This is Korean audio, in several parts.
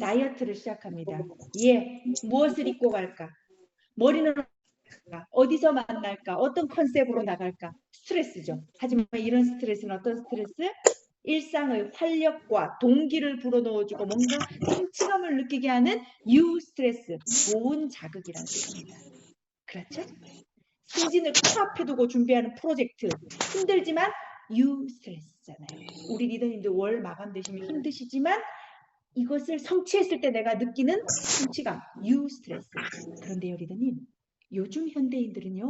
다이어트를 시작합니다. 예, 무엇을 입고 갈까? 머리는 어디서 만날까? 어떤 컨셉으로 나갈까? 스트레스죠. 하지만 이런 스트레스는 어떤 스트레스? 일상의 활력과 동기를 불어넣어주고 뭔가 성취감을 느끼게 하는 유스트레스, 좋은 자극이라는 뜻입니다. 그렇죠? 승진을 코앞에 두고 준비하는 프로젝트, 힘들지만 유스트레스잖아요. 우리 리더님들 월 마감 되시면 힘드시지만 이것을 성취했을 때 내가 느끼는 성취감, 유스트레스. 그런데요, 리더님, 요즘 현대인들은요,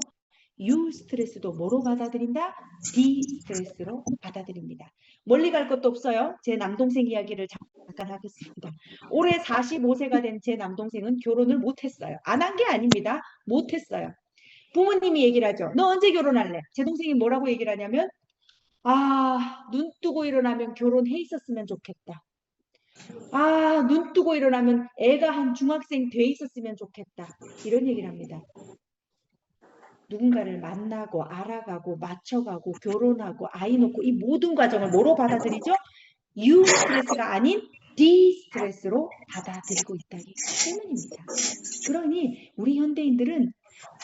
유스트레스도 뭐로 받아들인다? 디스트레스로 받아들입니다. 멀리 갈 것도 없어요. 제 남동생 이야기를 잠깐 하겠습니다. 올해 45세가 된 제 남동생은 결혼을 못했어요. 안 한 게 아닙니다. 못했어요. 부모님이 얘기를 하죠. 너 언제 결혼할래? 제 동생이 뭐라고 얘기를 하냐면 눈 뜨고 일어나면 결혼해 있었으면 좋겠다. 눈 뜨고 일어나면 애가 한 중학생 돼 있었으면 좋겠다. 이런 얘기를 합니다. 누군가를 만나고 알아가고 맞춰가고 결혼하고 아이 놓고 이 모든 과정을 뭐로 받아들이죠? 유스트레스가 아닌 디스트레스로 받아들이고 있다기 때문입니다. 그러니 우리 현대인들은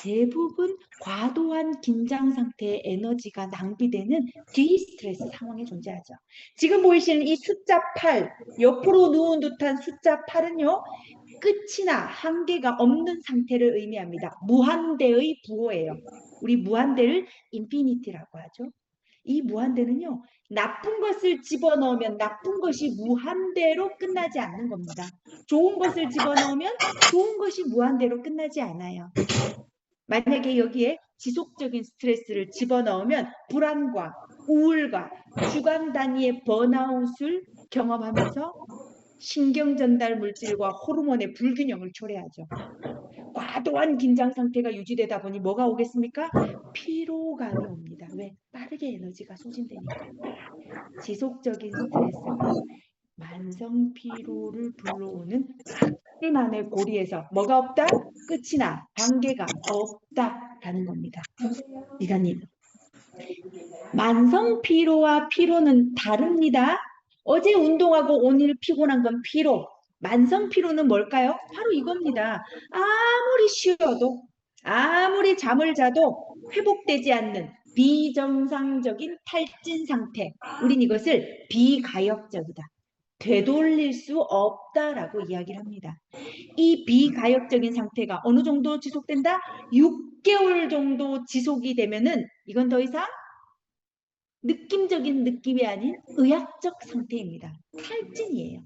대부분 과도한 긴장 상태의 에너지가 낭비되는 디스트레스 상황에 존재하죠. 지금 보이시는 이 숫자 8, 옆으로 누운 듯한 숫자 8은요. 끝이나 한계가 없는 상태를 의미합니다. 무한대의 부호예요. 우리 무한대를 인피니티라고 하죠. 이 무한대는요. 나쁜 것을 집어넣으면 나쁜 것이 무한대로 끝나지 않는 겁니다. 좋은 것을 집어넣으면 좋은 것이 무한대로 끝나지 않아요. 만약에 여기에 지속적인 스트레스를 집어넣으면 불안과 우울과 주간 단위의 번아웃을 경험하면서 신경전달 물질과 호르몬의 불균형을 초래하죠. 과도한 긴장 상태가 유지되다 보니 뭐가 오겠습니까? 피로감이 옵니다. 왜? 빠르게 에너지가 소진되니까. 지속적인 스트레스가 만성 피로를 불러오는 극심함의 고리에서 뭐가 없다? 끝이나 관계가 없다라는 겁니다. 리더님, 만성 피로와 피로는 다릅니다. 어제 운동하고 오늘 피곤한 건 피로. 만성 피로는 뭘까요? 바로 이겁니다. 아무리 쉬어도 아무리 잠을 자도 회복되지 않는 비정상적인 탈진 상태. 우린 이것을 비가역적이다. 되돌릴 수 없다라고 이야기를 합니다. 이 비가역적인 상태가 어느 정도 지속된다? 6개월 정도 지속이 되면은 이건 더 이상 느낌적인 느낌이 아닌 의학적 상태입니다. 탈진이에요.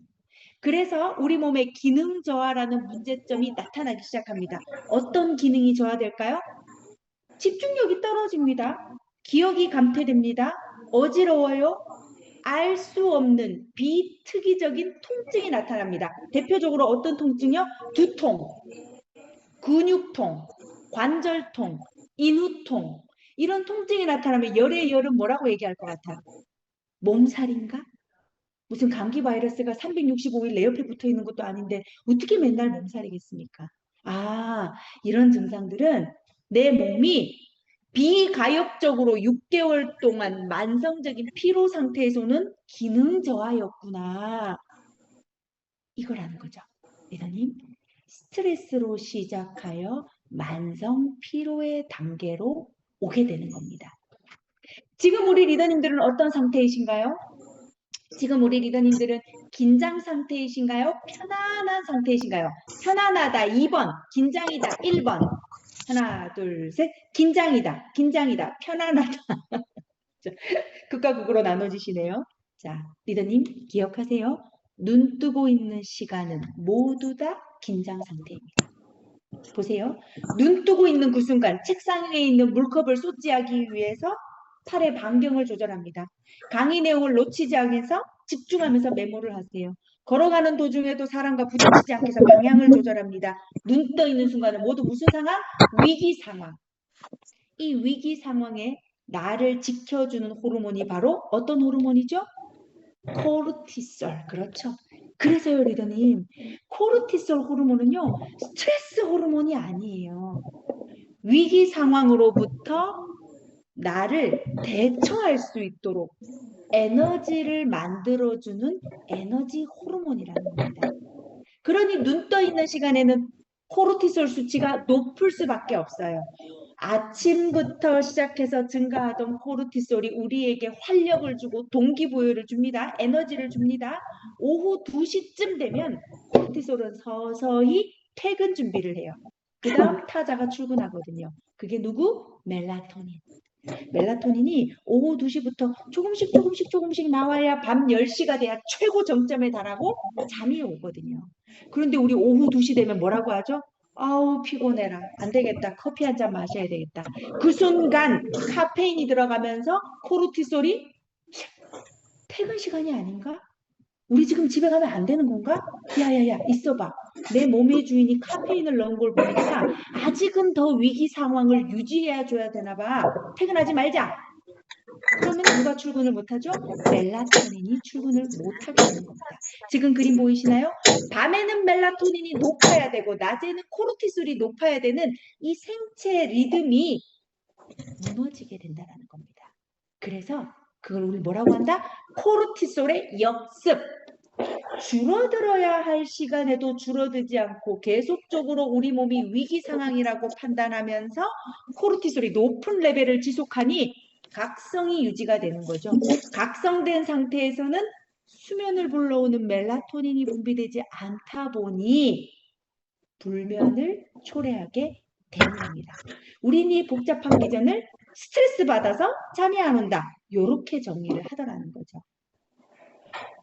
그래서 우리 몸의 기능 저하라는 문제점이 나타나기 시작합니다. 어떤 기능이 저하될까요? 집중력이 떨어집니다. 기억이 감퇴됩니다. 어지러워요. 알 수 없는 비특이적인 통증이 나타납니다. 대표적으로 어떤 통증이요? 두통, 근육통, 관절통, 인후통 이런 통증이 나타나면 열의 열은 뭐라고 얘기할 것 같아요? 몸살인가? 무슨 감기 바이러스가 365일 내 옆에 붙어 있는 것도 아닌데 어떻게 맨날 몸살이겠습니까? 이런 증상들은 내 몸이 비가역적으로 6개월 동안 만성적인 피로 상태에서는 기능 저하였구나. 이거라는 거죠. 리더님, 스트레스로 시작하여 만성 피로의 단계로 오게 되는 겁니다. 지금 우리 리더님들은 어떤 상태이신가요? 지금 우리 리더님들은 긴장 상태이신가요? 편안한 상태이신가요? 편안하다 2번, 긴장이다 1번. 하나, 둘, 셋. 긴장이다, 긴장이다, 편안하다. 극과 극으로 나눠지시네요. 자, 리더님 기억하세요. 눈 뜨고 있는 시간은 모두 다 긴장 상태입니다. 보세요. 눈 뜨고 있는 그 순간 책상 위에 있는 물컵을 쏟지 하기 위해서 팔의 반경을 조절합니다. 강의 내용을 놓치지 않아서 집중하면서 메모를 하세요. 걸어가는 도중에도 사람과 부딪히지 않게 해서 방향을 조절합니다. 눈 떠 있는 순간은 모두 무슨 상황? 위기 상황. 이 위기 상황에 나를 지켜주는 호르몬이 바로 어떤 호르몬이죠? 코르티솔. 그렇죠. 그래서요, 리더님, 코르티솔 호르몬은요, 스트레스 호르몬이 아니에요. 위기 상황으로부터 나를 대처할 수 있도록 에너지를 만들어주는 에너지 호르몬이라는 겁니다. 그러니 눈 떠 있는 시간에는 코르티솔 수치가 높을 수밖에 없어요. 아침부터 시작해서 증가하던 코르티솔이 우리에게 활력을 주고 동기부여를 줍니다. 에너지를 줍니다. 오후 2시쯤 되면 코르티솔은 서서히 퇴근 준비를 해요. 그 다음 타자가 출근하거든요. 그게 누구? 멜라토닌. 멜라토닌이 오후 2시부터 조금씩 나와야 밤 10시가 돼야 최고 정점에 달하고 잠이 오거든요. 그런데 우리 오후 2시 되면 뭐라고 하죠? 아우 피곤해라. 안 되겠다. 커피 한 잔 마셔야 되겠다. 그 순간 카페인이 들어가면서 코르티솔이 퇴근 시간이 아닌가? 우리 지금 집에 가면 안 되는 건가? 야야야 있어봐. 내 몸의 주인이 카페인을 넣은 걸 보니까 아직은 더 위기 상황을 유지해야 줘야 되나 봐. 퇴근하지 말자. 그러면 누가 출근을 못하죠? 멜라토닌이 출근을 못하게 되는 겁니다. 지금 그림 보이시나요? 밤에는 멜라토닌이 높아야 되고 낮에는 코르티솔이 높아야 되는 이 생체 리듬이 무너지게 된다는 겁니다. 그래서 그걸 우리 뭐라고 한다? 코르티솔의 역습. 줄어들어야 할 시간에도 줄어들지 않고 계속적으로 우리 몸이 위기 상황이라고 판단하면서 코르티솔이 높은 레벨을 지속하니 각성이 유지가 되는 거죠. 각성된 상태에서는 수면을 불러오는 멜라토닌이 분비되지 않다 보니 불면을 초래하게 되는 겁니다. 우린 이 복잡한 기전을 스트레스 받아서 잠이 안 온다. 이렇게 정리를 하더라는 거죠.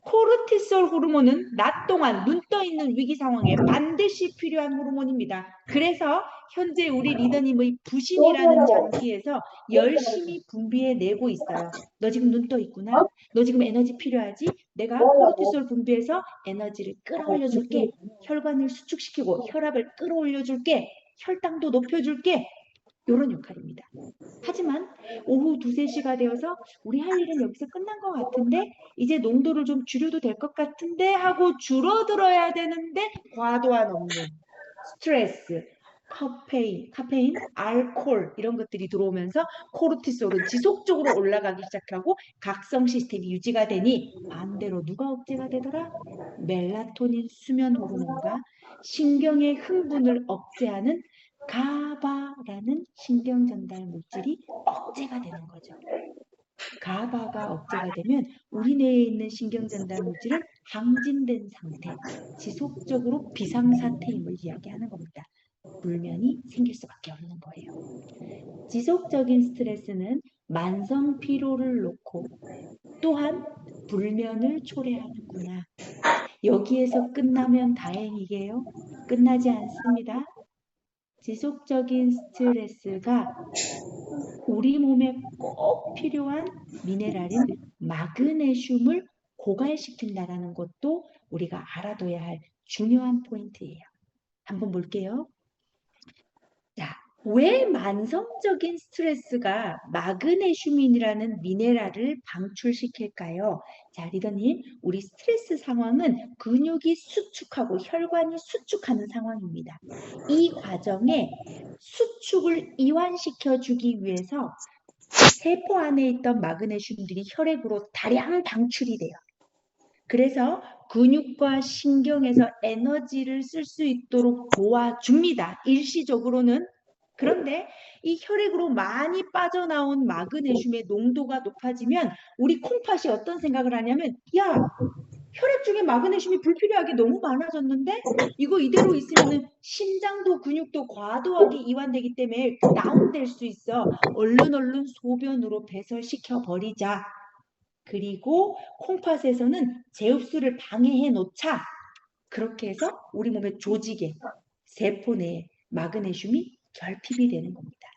코르티솔 호르몬은 낮 동안 눈 떠 있는 위기 상황에 반드시 필요한 호르몬입니다. 그래서 현재 우리 리더님의 부신이라는 장기에서 열심히 분비해내고 있어요. 너 지금 눈 떠 있구나. 너 지금 에너지 필요하지? 내가 코르티솔 분비해서 에너지를 끌어올려 줄게. 혈관을 수축시키고 혈압을 끌어올려 줄게. 혈당도 높여줄게. 이런 역할입니다. 하지만 오후 2, 3시가 되어서 우리 할 일은 여기서 끝난 것 같은데 이제 농도를 좀 줄여도 될 것 같은데 하고 줄어들어야 되는데 과도한 업무, 스트레스, 카페인, 알코올 이런 것들이 들어오면서 코르티솔은 지속적으로 올라가기 시작하고 각성 시스템이 유지가 되니 반대로 누가 억제가 되더라? 멜라토닌 수면 호르몬과 신경의 흥분을 억제하는 가바라는 신경 전달 물질이 억제가 되는 거죠. 가바가 억제가 되면 우리 뇌에 있는 신경 전달 물질은 항진된 상태, 지속적으로 비상사태임을 이야기하는 겁니다. 불면이 생길 수밖에 없는 거예요. 지속적인 스트레스는 만성 피로를 놓고 또한 불면을 초래하는구나. 여기에서 끝나면 다행이게요. 끝나지 않습니다. 지속적인 스트레스가 우리 몸에 꼭 필요한 미네랄인 마그네슘을 고갈시킨다는 것도 우리가 알아둬야 할 중요한 포인트예요. 한번 볼게요. 자, 왜 만성적인 스트레스가 마그네슘이라는 미네랄을 방출시킬까요? 자, 리더님, 우리 스트레스 상황은 근육이 수축하고 혈관이 수축하는 상황입니다. 이 과정에 수축을 이완시켜 주기 위해서 세포 안에 있던 마그네슘들이 혈액으로 다량 방출이 돼요. 그래서 근육과 신경에서 에너지를 쓸 수 있도록 도와줍니다. 일시적으로는. 그런데 이 혈액으로 많이 빠져나온 마그네슘의 농도가 높아지면 우리 콩팥이 어떤 생각을 하냐면 야, 혈액 중에 마그네슘이 불필요하게 너무 많아졌는데 이거 이대로 있으면 심장도 근육도 과도하게 이완되기 때문에 다운될 수 있어. 얼른 소변으로 배설시켜 버리자. 그리고 콩팥에서는 제흡수를 방해해 놓자. 그렇게 해서 우리 몸의 조직에 세포 내에 마그네슘이 결핍이 되는 겁니다.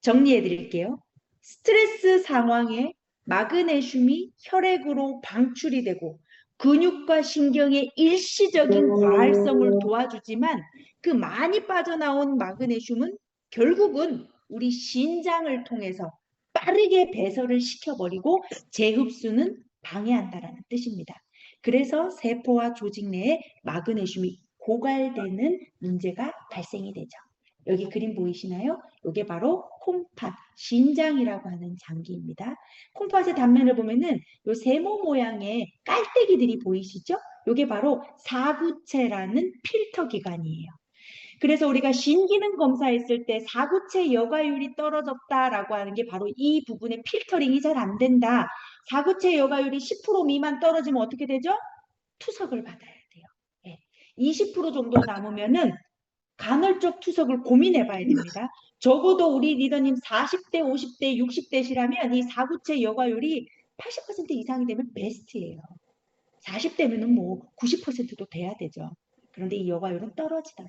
정리해 드릴게요. 스트레스 상황에 마그네슘이 혈액으로 방출이 되고 근육과 신경의 일시적인 과활성을 도와주지만 그 많이 빠져나온 마그네슘은 결국은 우리 신장을 통해서 빠르게 배설을 시켜버리고 재흡수는 방해한다는 뜻입니다. 그래서 세포와 조직 내에 마그네슘이 고갈되는 문제가 발생이 되죠. 여기 그림 보이시나요? 이게 바로 콩팥, 신장이라고 하는 장기입니다. 콩팥의 단면을 보면은 요 세모 모양의 깔때기들이 보이시죠? 이게 바로 사구체라는 필터 기관이에요. 그래서 우리가 신기능 검사했을 때 사구체 여과율이 떨어졌다라고 하는 게 바로 이 부분의 필터링이 잘 안 된다. 사구체 여과율이 10% 미만 떨어지면 어떻게 되죠? 투석을 받아야 돼요. 예. 20% 정도 남으면은 간헐적 투석을 고민해 봐야 됩니다. 적어도 우리 리더님 40대, 50대, 60대시라면 이 사구체 여과율이 80% 이상이 되면 베스트예요. 40대면은 뭐 90%도 돼야 되죠. 그런데 이 여과율은 떨어지더라.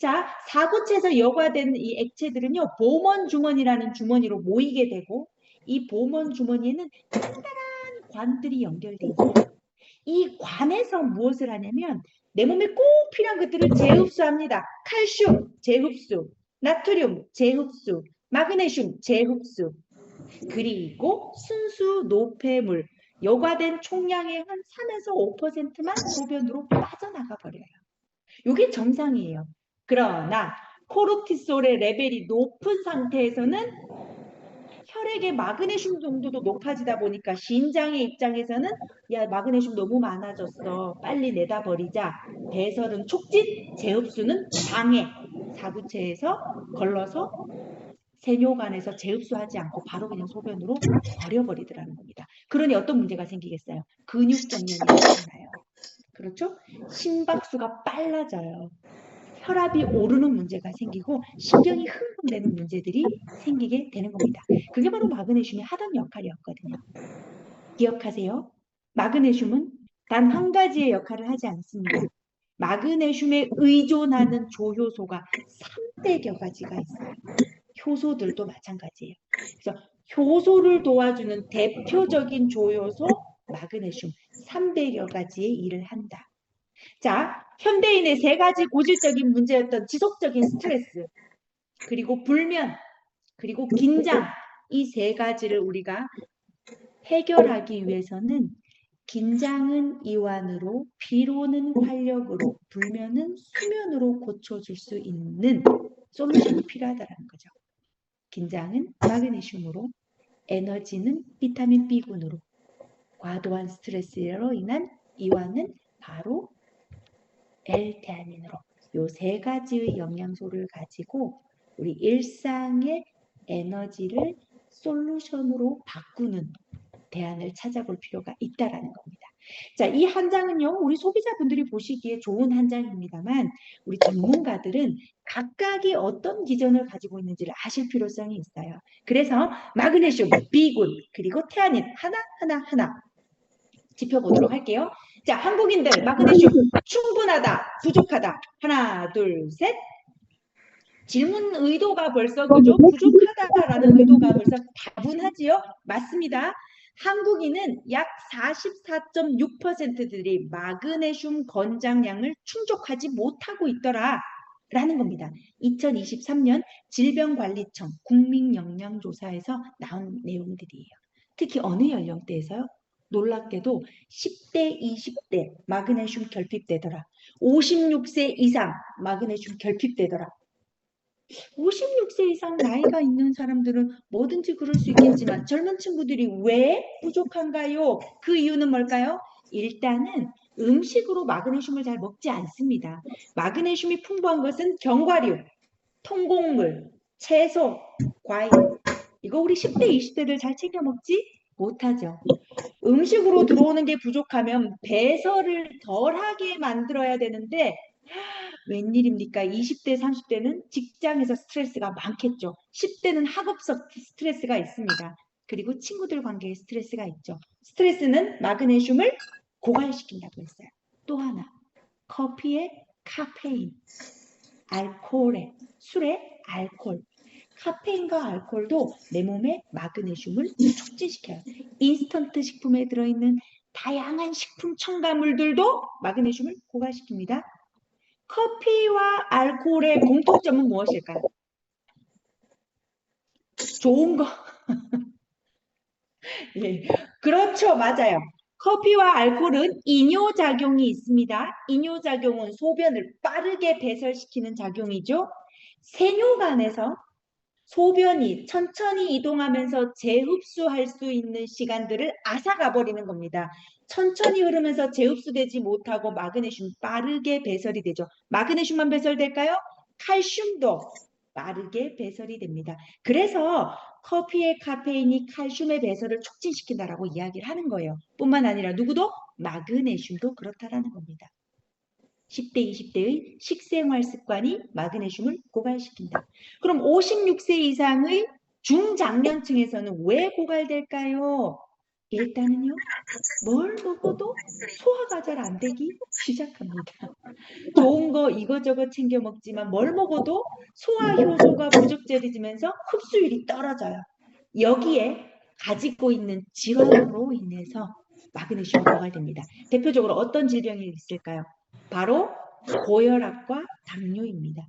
자, 사구체에서 여과된 이 액체들은요, 보먼 주머니라는 주머니로 모이게 되고, 이 보먼 주머니에는 커다란 관들이 연결되어 있어요. 이 관에서 무엇을 하냐면 내 몸에 꼭 필요한 것들을 재흡수합니다. 칼슘 재흡수, 나트륨 재흡수, 마그네슘 재흡수, 그리고 순수 노폐물, 여과된 총량의 한 3에서 5%만 소변으로 빠져나가 버려요. 이게 정상이에요. 그러나 코르티솔의 레벨이 높은 상태에서는 혈액의 마그네슘 정도도 높아지다 보니까 신장의 입장에서는 야, 마그네슘 너무 많아졌어. 빨리 내다 버리자. 배설은 촉진, 재흡수는 방해. 사구체에서 걸러서 세뇨관에서 재흡수하지 않고 바로 그냥 소변으로 버려버리더라는 겁니다. 그러니 어떤 문제가 생기겠어요? 근육정년이 나타나요. 그렇죠? 심박수가 빨라져요. 혈압이 오르는 문제가 생기고 신경이 흥분되는 문제들이 생기게 되는 겁니다. 그게 바로 마그네슘이 하던 역할이었거든요. 기억하세요. 마그네슘은 단 한 가지의 역할을 하지 않습니다. 마그네슘에 의존하는 조효소가 300여 가지가 있어요. 효소들도 마찬가지예요. 그래서 효소를 도와주는 대표적인 조효소 마그네슘 300여 가지의 일을 한다. 자, 현대인의 세 가지 고질적인 문제였던 지속적인 스트레스, 그리고 불면, 그리고 긴장, 이 세 가지를 우리가 해결하기 위해서는 긴장은 이완으로, 피로는 활력으로, 불면은 수면으로 고쳐줄 수 있는 솔루션이 필요하다는 거죠. 긴장은 마그네슘으로, 에너지는 비타민 B군으로, 과도한 스트레스로 인한 이완은 바로 L테아닌으로, 요 세 가지의 영양소를 가지고 우리 일상의 에너지를 솔루션으로 바꾸는 대안을 찾아볼 필요가 있다라는 겁니다. 자, 이 한 장은요, 우리 소비자분들이 보시기에 좋은 한 장입니다만, 우리 전문가들은 각각이 어떤 기전을 가지고 있는지를 아실 필요성이 있어요. 그래서 마그네슘, B군, 그리고 테아닌 하나 짚어보도록 할게요. 자, 한국인들 마그네슘 충분하다, 부족하다. 하나, 둘, 셋. 질문 의도가 벌써 그죠? 부족하다라는 의도가 벌써 다분하지요? 맞습니다. 한국인은 약 44.6%들이 마그네슘 권장량을 충족하지 못하고 있더라 라는 겁니다. 2023년 질병관리청 국민영양조사에서 나온 내용들이에요. 특히 어느 연령대에서요? 놀랍게도 10대, 20대 마그네슘 결핍되더라. 56세 이상 마그네슘 결핍되더라. 56세 이상 나이가 있는 사람들은 뭐든지 그럴 수 있겠지만 젊은 친구들이 왜 부족한가요? 그 이유는 뭘까요? 일단은 음식으로 마그네슘을 잘 먹지 않습니다. 마그네슘이 풍부한 것은 견과류, 통곡물, 채소, 과일. 이거 우리 10대, 20대들 잘 챙겨 먹지 못하죠. 음식으로 들어오는 게 부족하면 배설을 덜하게 만들어야 되는데 웬일입니까? 20대, 30대는 직장에서 스트레스가 많겠죠. 10대는 학업적 스트레스가 있습니다. 그리고 친구들 관계에 스트레스가 있죠. 스트레스는 마그네슘을 고갈시킨다고 했어요. 또 하나, 커피에 카페인, 알코올에, 술에 알코올. 카페인과 알코올도 내 몸에 마그네슘을 촉진시켜요. 인스턴트 식품에 들어있는 다양한 식품 첨가물들도 마그네슘을 고갈시킵니다. 커피와 알코올의 공통점은 무엇일까요? 좋은 거. 예, 그렇죠. 맞아요. 커피와 알코올은 이뇨작용이 있습니다. 이뇨작용은 소변을 빠르게 배설시키는 작용이죠. 세뇨간에서 소변이 천천히 이동하면서 재흡수할 수 있는 시간들을 앗아가 버리는 겁니다. 천천히 흐르면서 재흡수되지 못하고 마그네슘 빠르게 배설이 되죠. 마그네슘만 배설될까요? 칼슘도 빠르게 배설이 됩니다. 그래서 커피의 카페인이 칼슘의 배설을 촉진시킨다라고 이야기를 하는 거예요. 뿐만 아니라 누구도? 마그네슘도 그렇다라는 겁니다. 10대, 20대의 식생활 습관이 마그네슘을 고갈시킨다. 그럼 56세 이상의 중장년층에서는 왜 고갈될까요? 일단은요, 뭘 먹어도 소화가 잘 안 되기 시작합니다. 좋은 거 이것저것 챙겨 먹지만 뭘 먹어도 소화 효소가 부족해지면서 흡수율이 떨어져요. 여기에 가지고 있는 질환으로 인해서 마그네슘이 고갈됩니다. 대표적으로 어떤 질병이 있을까요? 바로 고혈압과 당뇨입니다.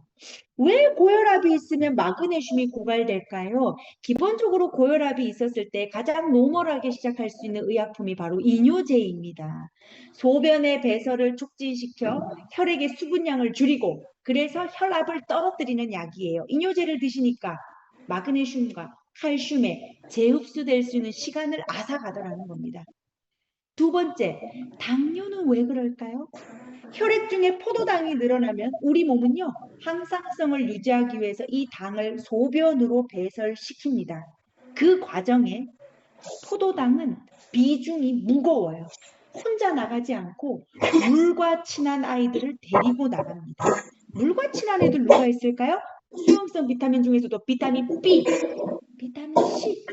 왜 고혈압이 있으면 마그네슘이 고갈될까요? 기본적으로 고혈압이 있었을 때 가장 노멀하게 시작할 수 있는 의약품이 바로 이뇨제입니다. 소변의 배설을 촉진시켜 혈액의 수분량을 줄이고 그래서 혈압을 떨어뜨리는 약이에요. 이뇨제를 드시니까 마그네슘과 칼슘에 재흡수될 수 있는 시간을 앗아가더라는 겁니다. 두 번째, 당뇨는 왜 그럴까요? 혈액 중에 포도당이 늘어나면 우리 몸은요, 항상성을 유지하기 위해서 이 당을 소변으로 배설시킵니다. 그 과정에 포도당은 비중이 무거워요. 혼자 나가지 않고 물과 친한 아이들을 데리고 나갑니다. 물과 친한 애들 누가 있을까요? 수용성 비타민 중에서도 비타민 B, 비타민 C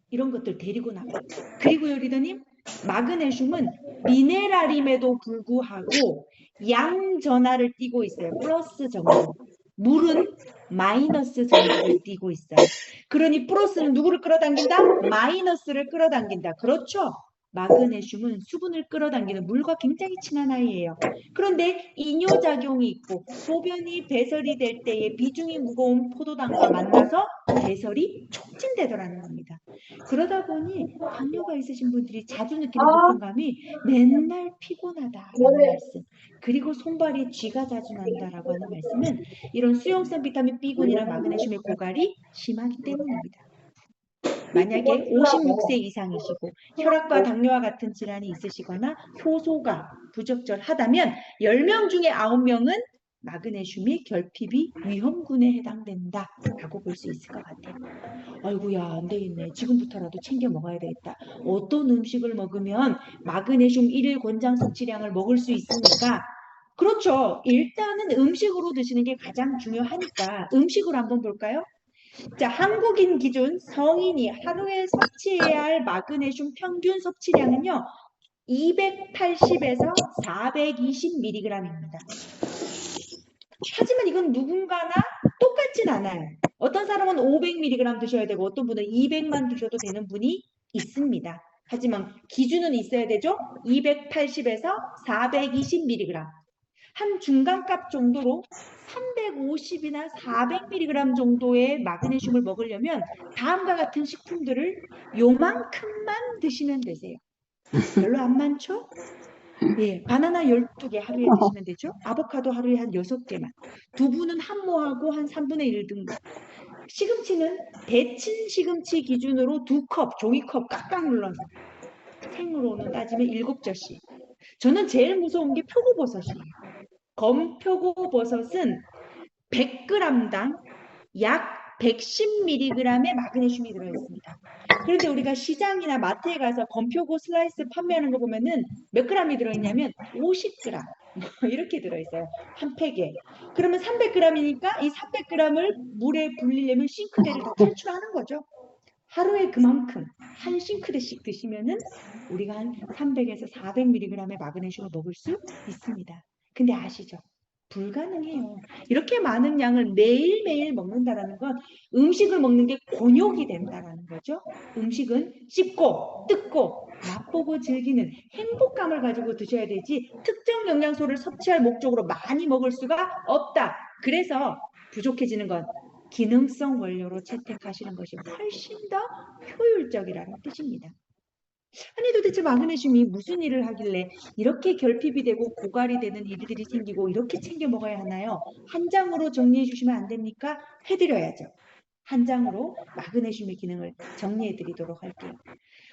이런 것들 데리고 나가요. 그리고요, 리더님, 마그네슘은 미네랄임에도 불구하고 양전하를 띠고 있어요. 플러스 정도. 물은 마이너스 정도를 띠고 있어요. 그러니 플러스는 누구를 끌어당긴다? 마이너스를 끌어당긴다. 그렇죠? 마그네슘은 수분을 끌어당기는 물과 굉장히 친한 아이예요. 그런데 이뇨작용이 있고 소변이 배설이 될 때에 비중이 무거운 포도당과 만나서 배설이 촉진되더라는 겁니다. 그러다 보니 당뇨가 있으신 분들이 자주 느끼는 불편감이 맨날 피곤하다라는 말씀, 그리고 손발이 쥐가 자주 난다라고 하는 말씀은 이런 수용성 비타민 B군이나 마그네슘의 고갈이 심하기 때문입니다. 만약에 56세 이상이시고 혈압과 당뇨와 같은 질환이 있으시거나 효소가 부적절하다면 10명 중에 9명은 마그네슘이 결핍이 위험군에 해당된다라고 볼 수 있을 것 같아요. 아이고야, 안 되겠네. 지금부터라도 챙겨 먹어야 되겠다. 어떤 음식을 먹으면 마그네슘 1일 권장 섭취량을 먹을 수 있습니까? 그렇죠. 일단은 음식으로 드시는 게 가장 중요하니까 음식으로 한번 볼까요? 자, 한국인 기준 성인이 하루에 섭취해야 할 마그네슘 평균 섭취량은요, 280에서 420mg입니다. 하지만 이건 누군가나 똑같진 않아요. 어떤 사람은 500mg 드셔야 되고 어떤 분은 200만 드셔도 되는 분이 있습니다. 하지만 기준은 있어야 되죠. 280에서 420mg. 한 중간값 정도로 350이나 400mg 정도의 마그네슘을 먹으려면 다음과 같은 식품들을 요만큼만 드시면 되세요. 별로 안 많죠? 예, 바나나 12개 하루에 드시면 되죠. 아보카도 하루에 한 6개만. 두부는 한 모하고 한 3분의 1 등분. 시금치는 데친 시금치 기준으로 2컵, 종이컵 깍깍 눌러서 생으로는 따지면 7접시. 저는 제일 무서운 게 표고버섯이에요. 검표고버섯은 100g당 약 110mg의 마그네슘이 들어있습니다. 그런데 우리가 시장이나 마트에 가서 검표고 슬라이스 판매하는 거 보면은 몇 g이 들어있냐면 50g 이렇게 들어있어요. 한 팩에. 그러면 300g이니까 이 300g을 물에 불리려면 싱크대를 다 탈출하는 거죠. 하루에 그만큼 한 싱크대씩 드시면은 우리가 한 300에서 400mg의 마그네슘을 먹을 수 있습니다. 근데 아시죠? 불가능해요. 이렇게 많은 양을 매일매일 먹는다라는 건 음식을 먹는 게 곤욕이 된다라는 거죠. 음식은 씹고 뜯고 맛보고 즐기는 행복감을 가지고 드셔야 되지 특정 영양소를 섭취할 목적으로 많이 먹을 수가 없다. 그래서 부족해지는 건 기능성 원료로 채택하시는 것이 훨씬 더 효율적이라는 뜻입니다. 아니 도대체 마그네슘이 무슨 일을 하길래 이렇게 결핍이 되고 고갈이 되는 일들이 생기고 이렇게 챙겨 먹어야 하나요? 한 장으로 정리해 주시면 안 됩니까? 해드려야죠. 한 장으로 마그네슘의 기능을 정리해 드리도록 할게요.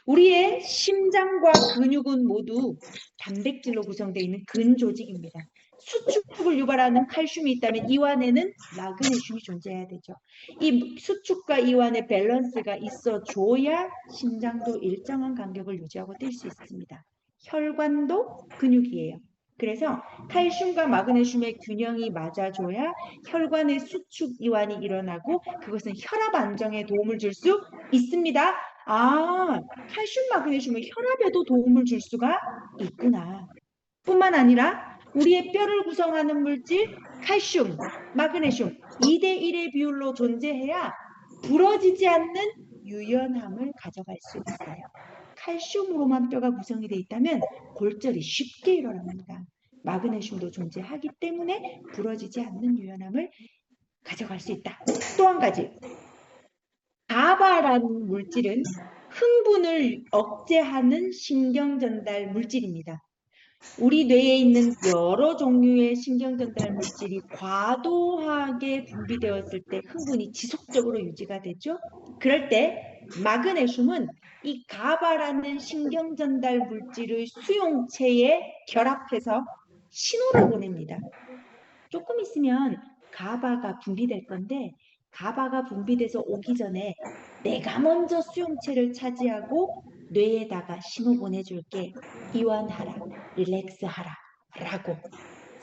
우리의 심장과 근육은 모두 단백질로 구성되어 있는 근조직입니다. 수축을 유발하는 칼슘이 있다면 이완에는 마그네슘이 존재해야 되죠. 이 수축과 이완의 밸런스가 있어줘야 심장도 일정한 간격을 유지하고 뛸 수 있습니다. 혈관도 근육이에요. 그래서 칼슘과 마그네슘의 균형이 맞아줘야 혈관의 수축 이완이 일어나고 그것은 혈압 안정에 도움을 줄 수 있습니다. 아, 칼슘, 마그네슘은 혈압에도 도움을 줄 수가 있구나. 뿐만 아니라 우리의 뼈를 구성하는 물질 칼슘, 마그네슘 2대1의 비율로 존재해야 부러지지 않는 유연함을 가져갈 수 있어요. 칼슘으로만 뼈가 구성이 되어 있다면 골절이 쉽게 일어납니다. 마그네슘도 존재하기 때문에 부러지지 않는 유연함을 가져갈 수 있다. 또 한 가지, 가바라는 물질은 흥분을 억제하는 신경전달 물질입니다. 우리 뇌에 있는 여러 종류의 신경전달 물질이 과도하게 분비되었을 때 흥분이 지속적으로 유지가 되죠. 그럴 때 마그네슘은 이 가바라는 신경전달 물질의 수용체에 결합해서 신호를 보냅니다. 조금 있으면 가바가 분비될 건데 가바가 분비돼서 오기 전에 내가 먼저 수용체를 차지하고 뇌에다가 신호 보내줄게. 이완하라, 릴렉스하라 라고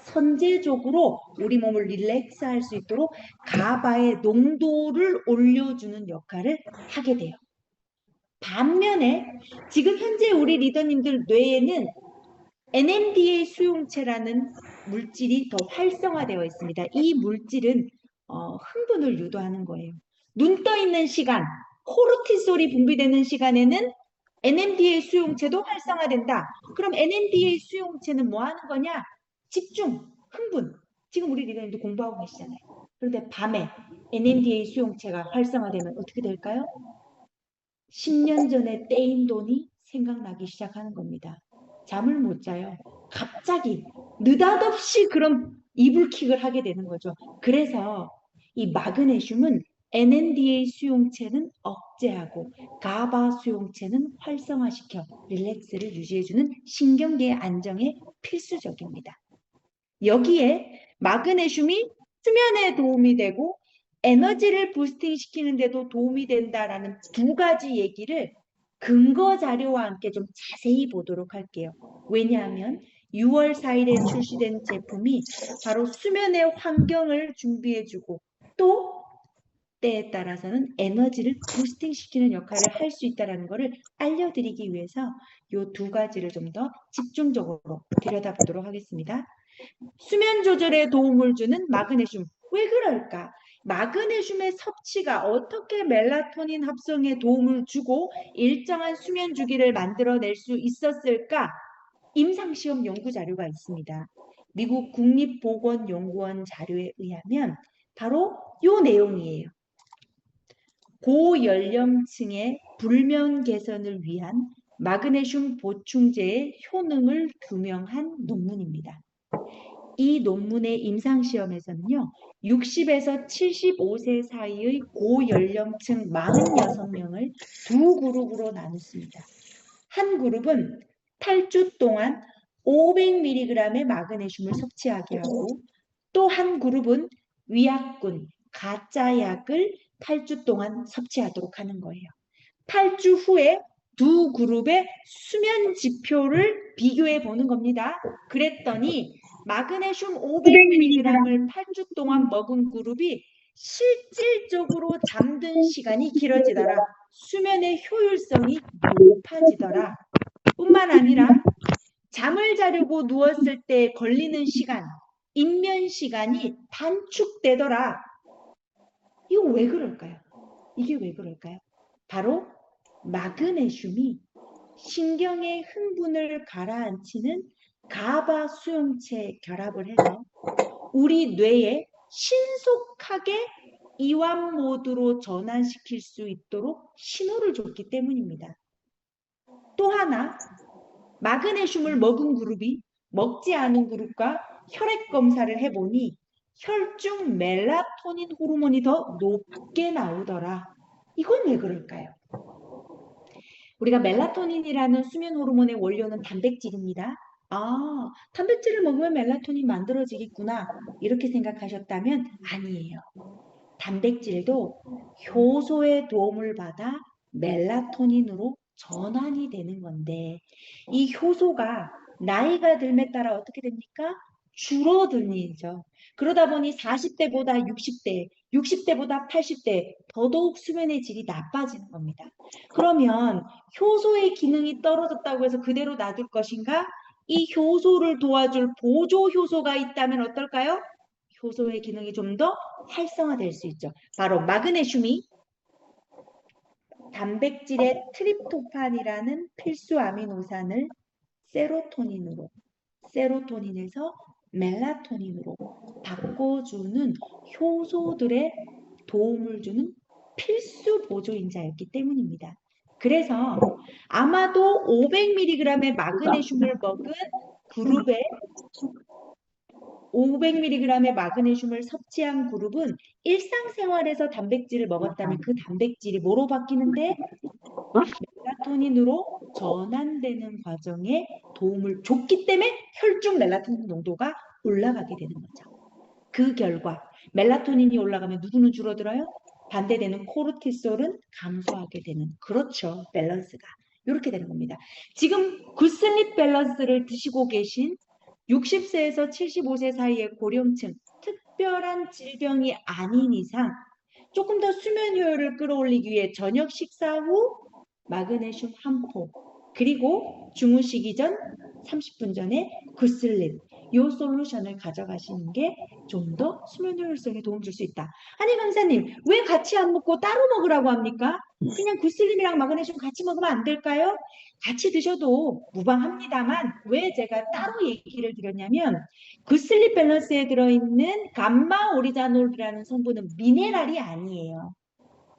선제적으로 우리 몸을 릴렉스할 수 있도록 가바의 농도를 올려주는 역할을 하게 돼요. 반면에 지금 현재 우리 리더님들 뇌에는 NMDA 수용체라는 물질이 더 활성화되어 있습니다. 이 물질은 흥분을 유도하는 거예요. 눈 떠 있는 시간, 코르티솔이 분비되는 시간에는 NMDA 수용체도 활성화된다. 그럼 NMDA 수용체는 뭐 하는 거냐? 집중, 흥분. 지금 우리 리더님도 공부하고 계시잖아요. 그런데 밤에 NMDA 수용체가 활성화되면 어떻게 될까요? 10년 전에 떼인 돈이 생각나기 시작하는 겁니다. 잠을 못 자요. 갑자기 느닷없이 그런 이불킥을 하게 되는 거죠. 그래서 이 마그네슘은 NMDA 수용체는 억제하고 가바 수용체는 활성화시켜 릴렉스를 유지해주는 신경계 안정에 필수적입니다. 여기에 마그네슘이 수면에 도움이 되고 에너지를 부스팅 시키는데도 도움이 된다라는 두 가지 얘기를 근거 자료와 함께 좀 자세히 보도록 할게요. 왜냐하면 6월 4일에 출시된 제품이 바로 수면의 환경을 준비해주고 또 때에 따라서는 에너지를 부스팅 시키는 역할을 할 수 있다는 것을 알려드리기 위해서 이 두 가지를 좀 더 집중적으로 들여다보도록 하겠습니다. 수면 조절에 도움을 주는 마그네슘. 왜 그럴까? 마그네슘의 섭취가 어떻게 멜라토닌 합성에 도움을 주고 일정한 수면 주기를 만들어낼 수 있었을까? 임상시험 연구 자료가 있습니다. 미국 국립보건연구원 자료에 의하면 바로 이 내용이에요. 고연령층의 불면 개선을 위한 마그네슘 보충제의 효능을 규명한 논문입니다. 이 논문의 임상시험에서는요. 60에서 75세 사이의 고연령층 46명을 두 그룹으로 나눴습니다. 한 그룹은 8주 동안 500mg의 마그네슘을 섭취하게 하고 또 한 그룹은 위약군, 가짜 약을 8주 동안 섭취하도록 하는 거예요. 8주 후에 두 그룹의 수면 지표를 비교해 보는 겁니다. 그랬더니 마그네슘 500mg을 8주 동안 먹은 그룹이 실질적으로 잠든 시간이 길어지더라. 수면의 효율성이 높아지더라. 뿐만 아니라 잠을 자려고 누웠을 때 걸리는 시간, 인면 시간이 단축되더라. 이거 왜 그럴까요? 이게 왜 그럴까요? 바로 마그네슘이 신경의 흥분을 가라앉히는 가바 수용체 결합을 해서 우리 뇌에 신속하게 이완 모드로 전환시킬 수 있도록 신호를 줬기 때문입니다. 또 하나, 마그네슘을 먹은 그룹이 먹지 않은 그룹과 혈액 검사를 해보니 혈중 멜라토닌 호르몬이 더 높게 나오더라. 이건 왜 그럴까요? 우리가 멜라토닌이라는 수면 호르몬의 원료는 단백질입니다. 아, 단백질을 먹으면 멜라토닌 만들어지겠구나. 이렇게 생각하셨다면 아니에요. 단백질도 효소의 도움을 받아 멜라토닌으로 전환이 되는 건데 이 효소가 나이가 들에 따라 어떻게 됩니까? 줄어들죠. 그러다 보니 40대보다 60대, 60대보다 80대 더더욱 수면의 질이 나빠지는 겁니다. 그러면 효소의 기능이 떨어졌다고 해서 그대로 놔둘 것인가? 이 효소를 도와줄 보조 효소가 있다면 어떨까요? 효소의 기능이 좀 더 활성화될 수 있죠. 바로 마그네슘이 단백질의 트립토판이라는 필수 아미노산을 세로토닌에서 멜라토닌으로 바꿔주는 효소들의 도움을 주는 필수 보조인자였기 때문입니다. 그래서 아마도 500mg의 마그네슘을 먹은 그룹의 500mg의 마그네슘을 섭취한 그룹은 일상생활에서 단백질을 먹었다면 그 단백질이 뭐로 바뀌는데 멜라토닌으로 전환되는 과정에 도움을 줬기 때문에 혈중 멜라토닌 농도가 올라가게 되는 거죠. 그 결과 멜라토닌이 올라가면 누구는 줄어들어요? 반대되는 코르티솔은 감소하게 되는 그렇죠. 밸런스가 이렇게 되는 겁니다. 지금 굿슬립 밸런스를 드시고 계신 60세에서 75세 사이의 고령층, 특별한 질병이 아닌 이상 조금 더 수면 효율을 끌어올리기 위해 저녁 식사 후 마그네슘 한 포, 그리고 주무시기 전 30분 전에 굿슬립, 이 솔루션을 가져가시는 게 좀 더 수면 효율성에 도움 줄 수 있다. 아니 강사님, 왜 같이 안 먹고 따로 먹으라고 합니까? 그냥 굿슬립이랑 마그네슘 같이 먹으면 안 될까요? 같이 드셔도 무방합니다만 왜 제가 따로 얘기를 드렸냐면 굿슬립 밸런스에 들어있는 감마 오리자놀이라는 성분은 미네랄이 아니에요.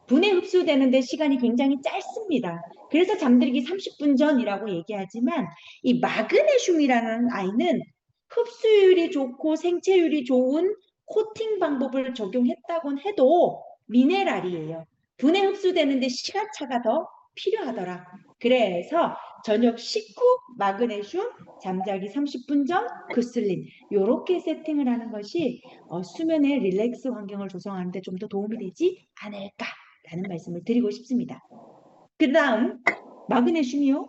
분해 흡수되는데 시간이 굉장히 짧습니다. 그래서 잠들기 30분 전이라고 얘기하지만 이 마그네슘이라는 아이는 흡수율이 좋고 생체율이 좋은 코팅 방법을 적용했다곤 해도 미네랄이에요. 분해 흡수되는데 시간차가 더 필요하더라. 그래서 저녁 식후 마그네슘, 잠자기 30분 전 굿슬림 이렇게 세팅을 하는 것이 수면의 릴렉스 환경을 조성하는 데 좀 더 도움이 되지 않을까라는 말씀을 드리고 싶습니다. 그 다음 마그네슘이요.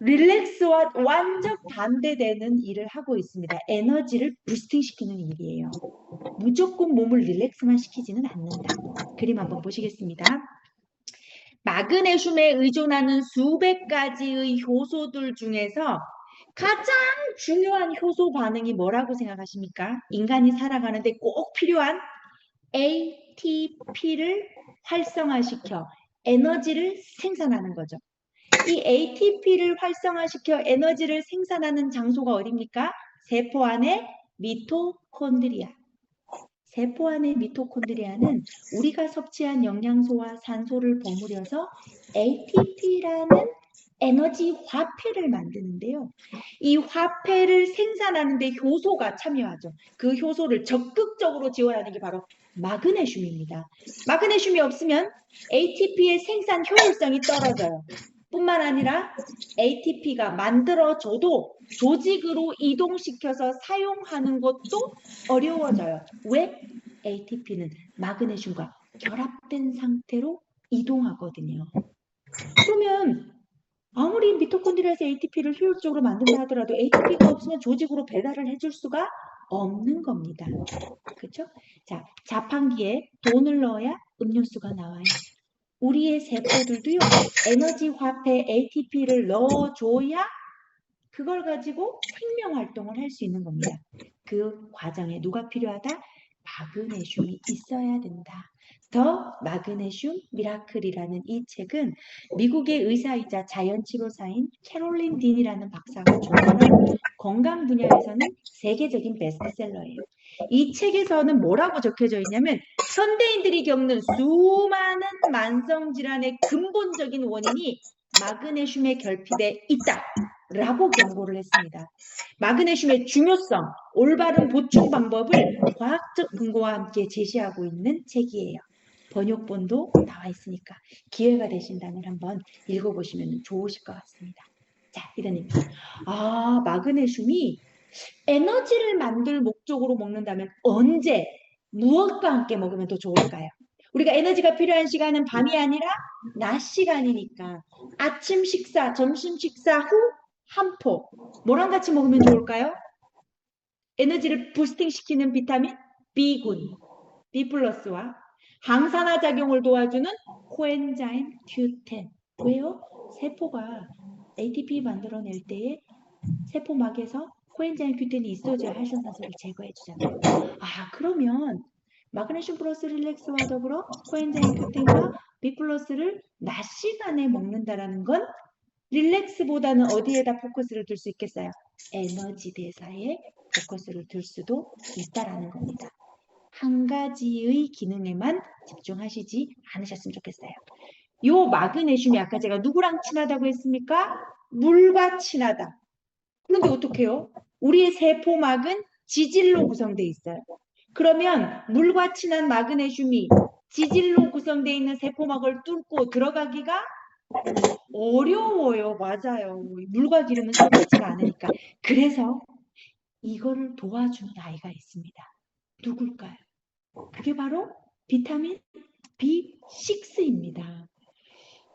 릴렉스와 완전 반대되는 일을 하고 있습니다. 에너지를 부스팅시키는 일이에요. 무조건 몸을 릴렉스만 시키지는 않는다. 그림 한번 보시겠습니다. 마그네슘에 의존하는 수백 가지의 효소들 중에서 가장 중요한 효소 반응이 뭐라고 생각하십니까? 인간이 살아가는데 꼭 필요한 ATP를 활성화시켜 에너지를 생산하는 거죠. 이 ATP를 활성화시켜 에너지를 생산하는 장소가 어디입니까? 세포 안에 미토콘드리아. 세포 안의 미토콘드리아는 우리가 섭취한 영양소와 산소를 버무려서 ATP라는 에너지 화폐를 만드는데요. 이 화폐를 생산하는 데 효소가 참여하죠. 그 효소를 적극적으로 지원하는 게 바로 마그네슘입니다. 마그네슘이 없으면 ATP의 생산 효율성이 떨어져요. 뿐만 아니라 ATP가 만들어져도 조직으로 이동시켜서 사용하는 것도 어려워져요. 왜? ATP는 마그네슘과 결합된 상태로 이동하거든요. 그러면 아무리 미토콘드리아에서 ATP를 효율적으로 만든다 하더라도 ATP가 없으면 조직으로 배달을 해줄 수가 없는 겁니다. 그렇죠? 자, 자판기에 돈을 넣어야 음료수가 나와요. 우리의 세포들도요, 에너지 화폐 ATP를 넣어줘야 그걸 가지고 생명 활동을 할 수 있는 겁니다. 그 과정에 누가 필요하다? 마그네슘이 있어야 된다. 더 마그네슘 미라클이라는 이 책은 미국의 의사이자 자연치료사인 캐롤린 딘이라는 박사가著作한 건강 분야에서는 세계적인 베스트셀러예요. 이 책에서는 뭐라고 적혀져 있냐면 현대인들이 겪는 수많은 만성질환의 근본적인 원인이 마그네슘에 결핍돼 있다라고 경고를 했습니다. 마그네슘의 중요성, 올바른 보충 방법을 과학적 근거와 함께 제시하고 있는 책이에요. 번역본도 나와 있으니까 기회가 되신다면 한번 읽어보시면 좋으실 것 같습니다. 자, 리더님. 마그네슘이 에너지를 만들 목적으로 먹는다면 언제, 무엇과 함께 먹으면 더 좋을까요? 우리가 에너지가 필요한 시간은 밤이 아니라 낮 시간이니까 아침 식사, 점심 식사 후 한 포. 뭐랑 같이 먹으면 좋을까요? 에너지를 부스팅시키는 비타민 B군, B 플러스와 항산화 작용을 도와주는 코엔자임 Q10. 왜요? 세포가 ATP 만들어낼 때에 세포막에서 코엔자임 Q10이 있어줘야 활성산소를 제거해 주잖아요. 그러면 마그네슘 플러스 릴렉스와 더불어 코엔자임 Q10과 B 플러스를 낮 시간에 먹는다라는 건 릴렉스보다는 어디에다 포커스를 둘 수 있겠어요? 에너지 대사에 포커스를 둘 수도 있다라는 겁니다. 한 가지의 기능에만 집중하시지 않으셨으면 좋겠어요. 요 마그네슘이 아까 제가 누구랑 친하다고 했습니까? 물과 친하다. 그런데 어떡해요? 우리의 세포막은 지질로 구성되어 있어요. 그러면 물과 친한 마그네슘이 지질로 구성되어 있는 세포막을 뚫고 들어가기가 어려워요. 맞아요. 물과 기름은 섞이지가 않으니까. 그래서 이거를 도와주는 아이가 있습니다. 누굴까요? 그게 바로 비타민 B6입니다.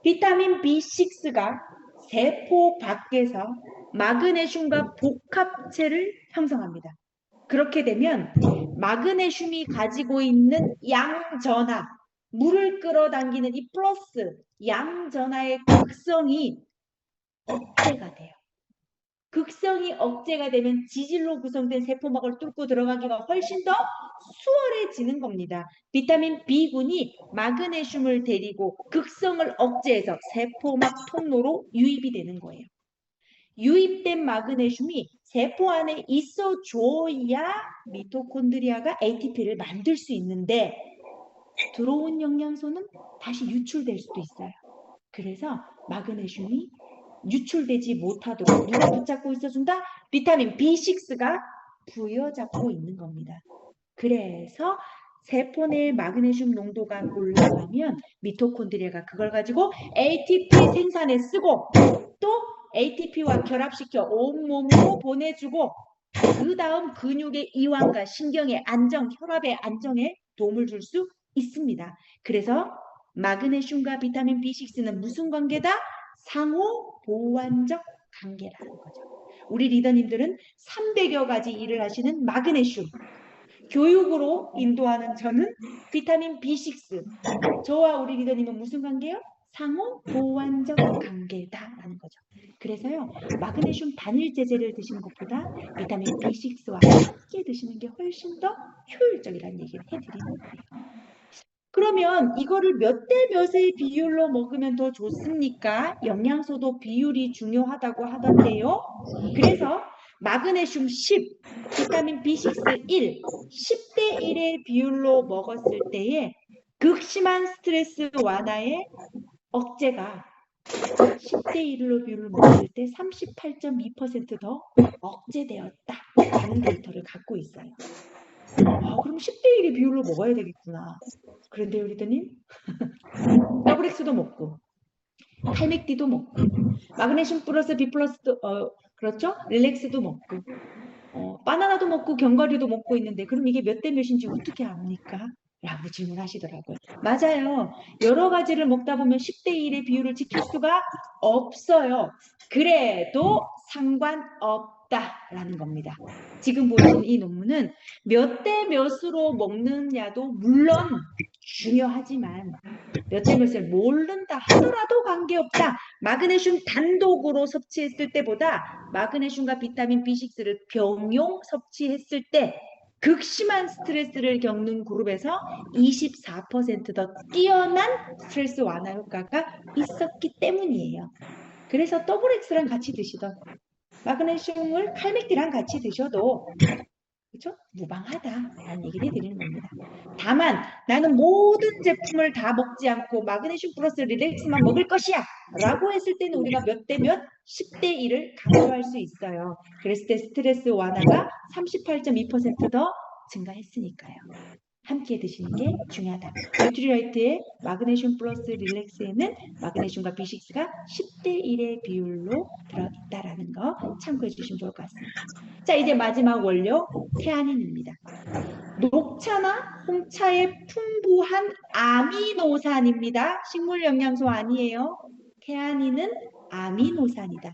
비타민 B6가 세포 밖에서 마그네슘과 복합체를 형성합니다. 그렇게 되면 마그네슘이 가지고 있는 양전하, 물을 끌어당기는 이 플러스 양전하의 극성이 억제가 돼요. 극성이 억제가 되면 지질로 구성된 세포막을 뚫고 들어가기가 훨씬 더 수월해지는 겁니다. 비타민 B군이 마그네슘을 데리고 극성을 억제해서 세포막 통로로 유입이 되는 거예요. 유입된 마그네슘이 세포 안에 있어줘야 미토콘드리아가 ATP를 만들 수 있는데 들어온 영양소는 다시 유출될 수도 있어요. 그래서 마그네슘이 유출되지 못하도록 누가 붙잡고 있어준다? 비타민 B6가 부여잡고 있는 겁니다. 그래서 세포 내 마그네슘 농도가 올라가면 미토콘드리아가 그걸 가지고 ATP 생산에 쓰고 또 ATP와 결합시켜 온몸으로 보내주고 그 다음 근육의 이완과 신경의 안정, 혈압의 안정에 도움을 줄 수 있습니다. 그래서 마그네슘과 비타민 B6는 무슨 관계다? 상호 보완적 관계라는 거죠. 우리 리더님들은 300여 가지 일을 하시는 마그네슘, 교육으로 인도하는 저는 비타민 B6, 저와 우리 리더님은 무슨 관계요? 상호 보완적 관계다라는 거죠. 그래서요, 마그네슘 단일 제제를 드시는 것보다 비타민 B6와 함께 드시는 게 훨씬 더 효율적이라는 얘기를 해드리는 거예요. 그러면 이거를 몇 대 몇의 비율로 먹으면 더 좋습니까? 영양소도 비율이 중요하다고 하던데요. 그래서 마그네슘 10, 비타민 B6 1, 10대 1의 비율로 먹었을 때에 극심한 스트레스 완화에 억제가 10대 1로 비율을 먹었을 때 38.2%더 억제되었다라는 데이터를 갖고 있어요. 그럼 10대 1의 비율로 먹어야 되겠구나. 그런데요, 리더님? 더블엑스도 먹고, 칼맥디도 먹고, 마그네슘 플러스 B 플러스도, 그렇죠? 릴렉스도 먹고, 바나나도 먹고, 견과류도 먹고 있는데, 그럼 이게 몇 대 몇인지 어떻게 압니까? 라고 질문하시더라고요. 맞아요. 여러 가지를 먹다 보면 10대 1의 비율을 지킬 수가 없어요. 그래도 상관없다라는 겁니다. 지금 보신 이 논문은 몇 대 몇으로 먹느냐도 물론 중요하지만 몇 대 몇을 모른다 하더라도 관계없다. 마그네슘 단독으로 섭취했을 때보다 마그네슘과 비타민 B6를 병용 섭취했을 때 극심한 스트레스를 겪는 그룹에서 24%더 뛰어난 스트레스 완화 효과가 있었기 때문이에요. 그래서 더블엑스랑 같이 드시던 마그네슘을 칼맥디랑 같이 드셔도 그렇죠? 무방하다라는 얘기를 해드리는 겁니다. 다만 나는 모든 제품을 다 먹지 않고 마그네슘 플러스 릴렉스만 먹을 것이야 라고 했을 때는 우리가 몇 대 몇? 10대 1을 강조할 수 있어요. 그랬을 때 스트레스 완화가 38.2% 증가했으니까요. 함께 드시는 게 중요하다. 뉴트리라이트의 마그네슘 플러스 릴렉스에는 마그네슘과 B6가 10대 1의 비율로 들어있다라는 거 참고해 주시면 좋을 것 같습니다. 자, 이제 마지막 원료 태아닌입니다. 녹차나 홍차에 풍부한 아미노산입니다. 식물 영양소 아니에요. 태아닌은 아미노산이다.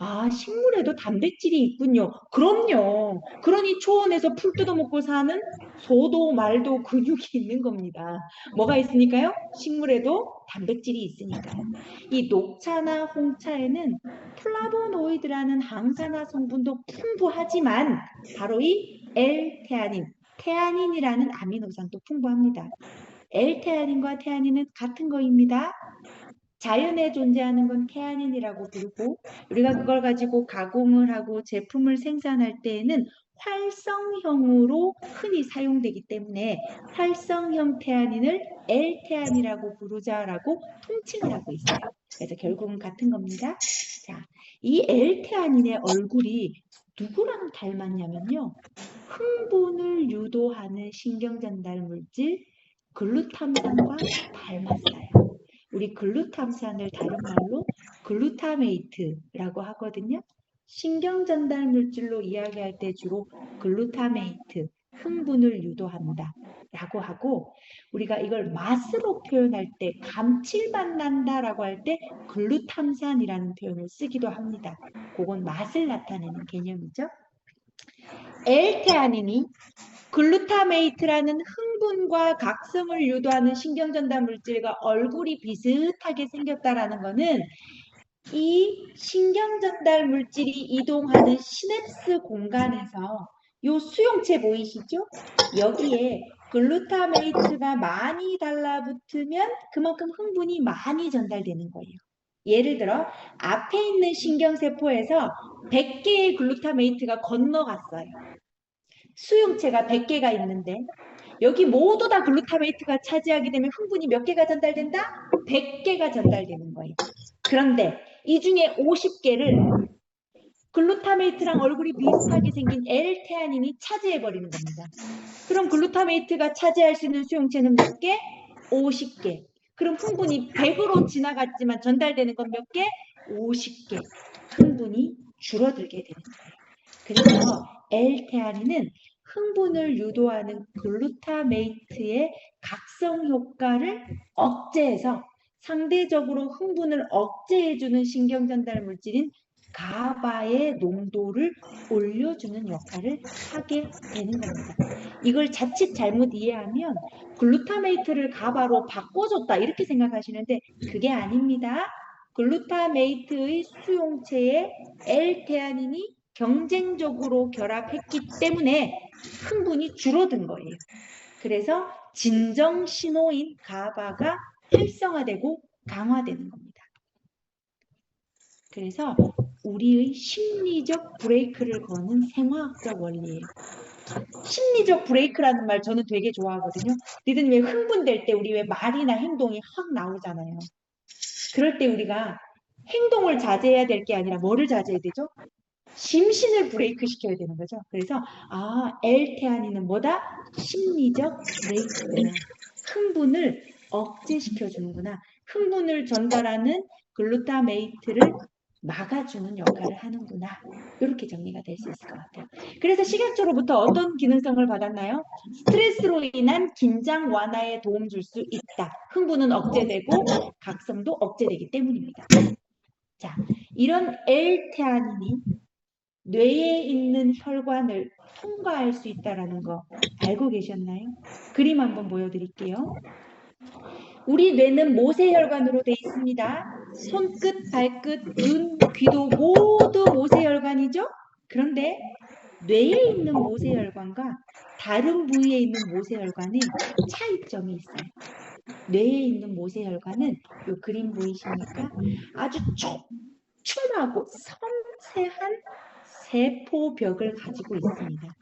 아, 식물에도 단백질이 있군요. 그럼요. 그러니 초원에서 풀 뜯어먹고 사는 소도 말도 근육이 있는 겁니다. 뭐가 있으니까요? 식물에도 단백질이 있으니까요. 이 녹차나 홍차에는 플라보노이드라는 항산화 성분도 풍부하지만 바로 이 L테아닌, 테아닌이라는 아미노산도 풍부합니다. L테아닌과 테아닌은 같은 거입니다. 자연에 존재하는 건 태아닌이라고 부르고 우리가 그걸 가지고 가공을 하고 제품을 생산할 때에는 활성형으로 흔히 사용되기 때문에 활성형 태아닌을 L태아닌이라고 부르자라고 통칭을 하고 있어요. 그래서 결국은 같은 겁니다. 자, 이 L태아닌의 얼굴이 누구랑 닮았냐면요. 흥분을 유도하는 신경전달 물질 글루탐산과 닮았어요. 우리 글루탐산을 다른 말로 글루타메이트라고 하거든요. 신경전달 물질로 이야기할 때 주로 글루타메이트, 흥분을 유도한다 라고 하고 우리가 이걸 맛으로 표현할 때 감칠맛 난다라고 할 때 글루탐산이라는 표현을 쓰기도 합니다. 그건 맛을 나타내는 개념이죠. L테아닌이 글루타메이트라는 흥분과 각성을 유도하는 신경전달 물질과 얼굴이 비슷하게 생겼다라는 것은 이 신경전달 물질이 이동하는 시냅스 공간에서 요 수용체 보이시죠? 여기에 글루타메이트가 많이 달라붙으면 그만큼 흥분이 많이 전달되는 거예요. 예를 들어 앞에 있는 신경세포에서 100개의 글루타메이트가 건너갔어요. 수용체가 100개가 있는데 여기 모두 다 글루타메이트가 차지하게 되면 흥분이 몇 개가 전달된다? 100개가 전달되는 거예요. 그런데 이 중에 50개를 글루타메이트랑 얼굴이 비슷하게 생긴 L테아닌이 차지해버리는 겁니다. 그럼 글루타메이트가 차지할 수 있는 수용체는 몇 개? 50개. 그럼 흥분이 100으로 지나갔지만 전달되는 건 몇 개? 50개. 흥분이 줄어들게 되는 거예요. 그래서 L테아닌은 흥분을 유도하는 글루타메이트의 각성 효과를 억제해서 상대적으로 흥분을 억제해주는 신경전달 물질인 가바의 농도를 올려주는 역할을 하게 되는 겁니다. 이걸 자칫 잘못 이해하면 글루타메이트를 가바로 바꿔줬다 이렇게 생각하시는데 그게 아닙니다. 글루타메이트의 수용체에 L테아닌이 경쟁적으로 결합했기 때문에 흥분이 줄어든 거예요. 그래서 진정 신호인 가바가 활성화되고 강화되는 겁니다. 그래서 우리의 심리적 브레이크를 거는 생화학적 원리예요. 심리적 브레이크라는 말 저는 되게 좋아하거든요. 니들 왜 흥분될 때 우리 왜 말이나 행동이 확 나오잖아요. 그럴 때 우리가 행동을 자제해야 될 게 아니라 뭐를 자제해야 되죠? 심신을 브레이크 시켜야 되는 거죠. 그래서 L테아닌은 뭐다? 심리적 브레이크구나. 흥분을 억제시켜 주는구나. 흥분을 전달하는 글루타메이트를 막아주는 역할을 하는구나. 이렇게 정리가 될 수 있을 것 같아요. 그래서 식약처로부터 어떤 기능성을 받았나요? 스트레스로 인한 긴장 완화에 도움 줄 수 있다. 흥분은 억제되고 각성도 억제되기 때문입니다. 자, 이런 L테아닌이 뇌에 있는 혈관을 통과할 수 있다는 거 알고 계셨나요? 그림 한번 보여드릴게요. 우리 뇌는 모세혈관으로 되어 있습니다. 손끝, 발끝, 눈, 귀도 모두 모세혈관이죠? 그런데 뇌에 있는 모세혈관과 다른 부위에 있는 모세혈관에 차이점이 있어요. 뇌에 있는 모세혈관은 이 그림 보이십니까? 아주 촘촘하고 섬세한 세포벽을 가지고 있습니다.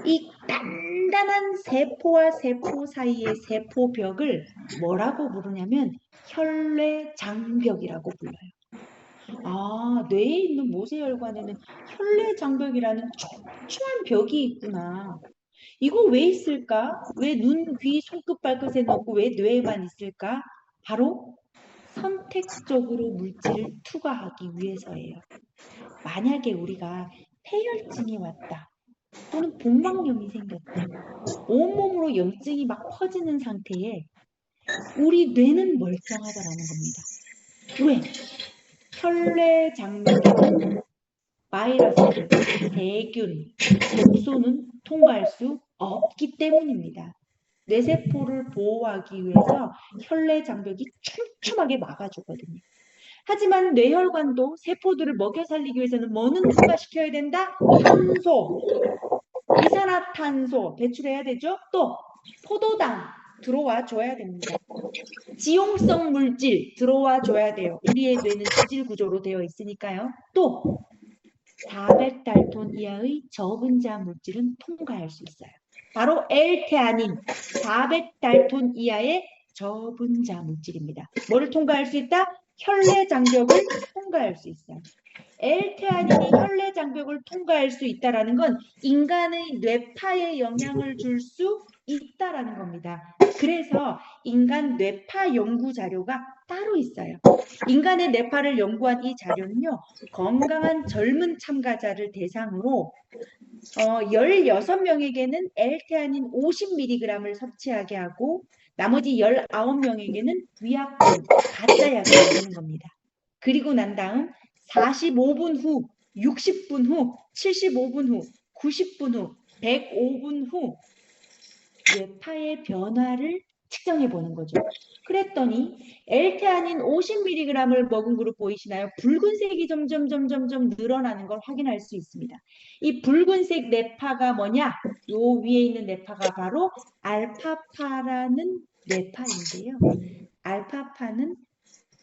이 단단한 세포와 세포 사이의 세포벽을 뭐라고 부르냐면 혈뇌장벽이라고 불러요. 아, 뇌에 있는 모세혈관에는 혈뇌장벽이라는 촘촘한 벽이 있구나. 이거 왜 있을까? 왜 눈, 귀, 손끝, 발끝에 넣고 왜 뇌에만 있을까? 바로 선택적으로 물질을 투과하기 위해서예요. 만약에 우리가 폐혈증이 왔다. 또는 복막염이 생겼다. 온몸으로 염증이 막 퍼지는 상태에 우리 뇌는 멀쩡하다라는 겁니다. 왜? 혈내 장벽에는 바이러스, 세균, 독소는 통과할 수 없기 때문입니다. 뇌세포를 보호하기 위해서 혈내 장벽이 촘촘하게 막아주거든요. 하지만 뇌혈관도 세포들을 먹여 살리기 위해서는 뭐는 통과시켜야 된다? 탄소, 이산화탄소 배출해야 되죠. 또 포도당 들어와 줘야 됩니다. 지용성 물질 들어와 줘야 돼요. 우리의 뇌는 지질 구조로 되어 있으니까요. 또 400달톤 이하의 저분자 물질은 통과할 수 있어요. 바로 L테아닌 400달톤 이하의 저분자 물질입니다. 뭐를 통과할 수 있다? 혈내 장벽을 통과할 수 있어요. L테아닌이 혈내 장벽을 통과할 수 있다는 건 인간의 뇌파에 영향을 줄 수 있다라는 겁니다. 그래서 인간 뇌파 연구 자료가 따로 있어요. 인간의 뇌파를 연구한 이 자료는요. 건강한 젊은 참가자를 대상으로 16명에게는 L테아닌 50mg을 섭취하게 하고 나머지 19명에게는 위약금, 가짜 약을 주는 겁니다. 그리고 난 다음 45분 후, 60분 후, 75분 후, 90분 후, 105분 후 뇌파의 변화를 측정해 보는 거죠. 그랬더니 L테아닌 50mg을 먹은 그룹 보이시나요? 붉은색이 점점 늘어나는 걸 확인할 수 있습니다. 이 붉은색 뇌파가 뭐냐? 요 위에 있는 뇌파가 바로 알파파라는 뇌파인데요. 알파파는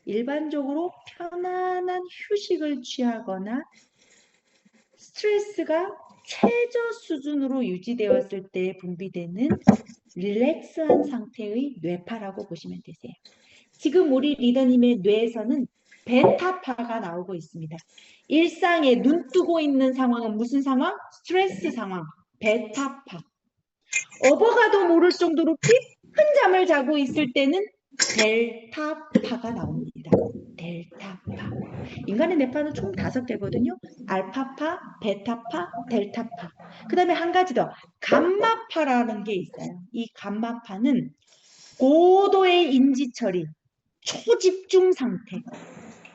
일반적으로 편안한 휴식을 취하거나 스트레스가 최저 수준으로 유지되었을 때 분비되는 릴렉스한 상태의 뇌파라고 보시면 되세요. 지금 우리 리더님의 뇌에서는 베타파가 나오고 있습니다. 일상에 눈 뜨고 있는 상황은 무슨 상황? 스트레스 상황. 베타파. 어버가도 모를 정도로 깊은 잠을 자고 있을 때는 델타파가 나옵니다. 델타파. 인간의 뇌파는 총 5개거든요. 알파파, 베타파, 델타파. 그 다음에 한 가지 더. 감마파라는 게 있어요. 이 감마파는 고도의 인지 처리, 초집중 상태.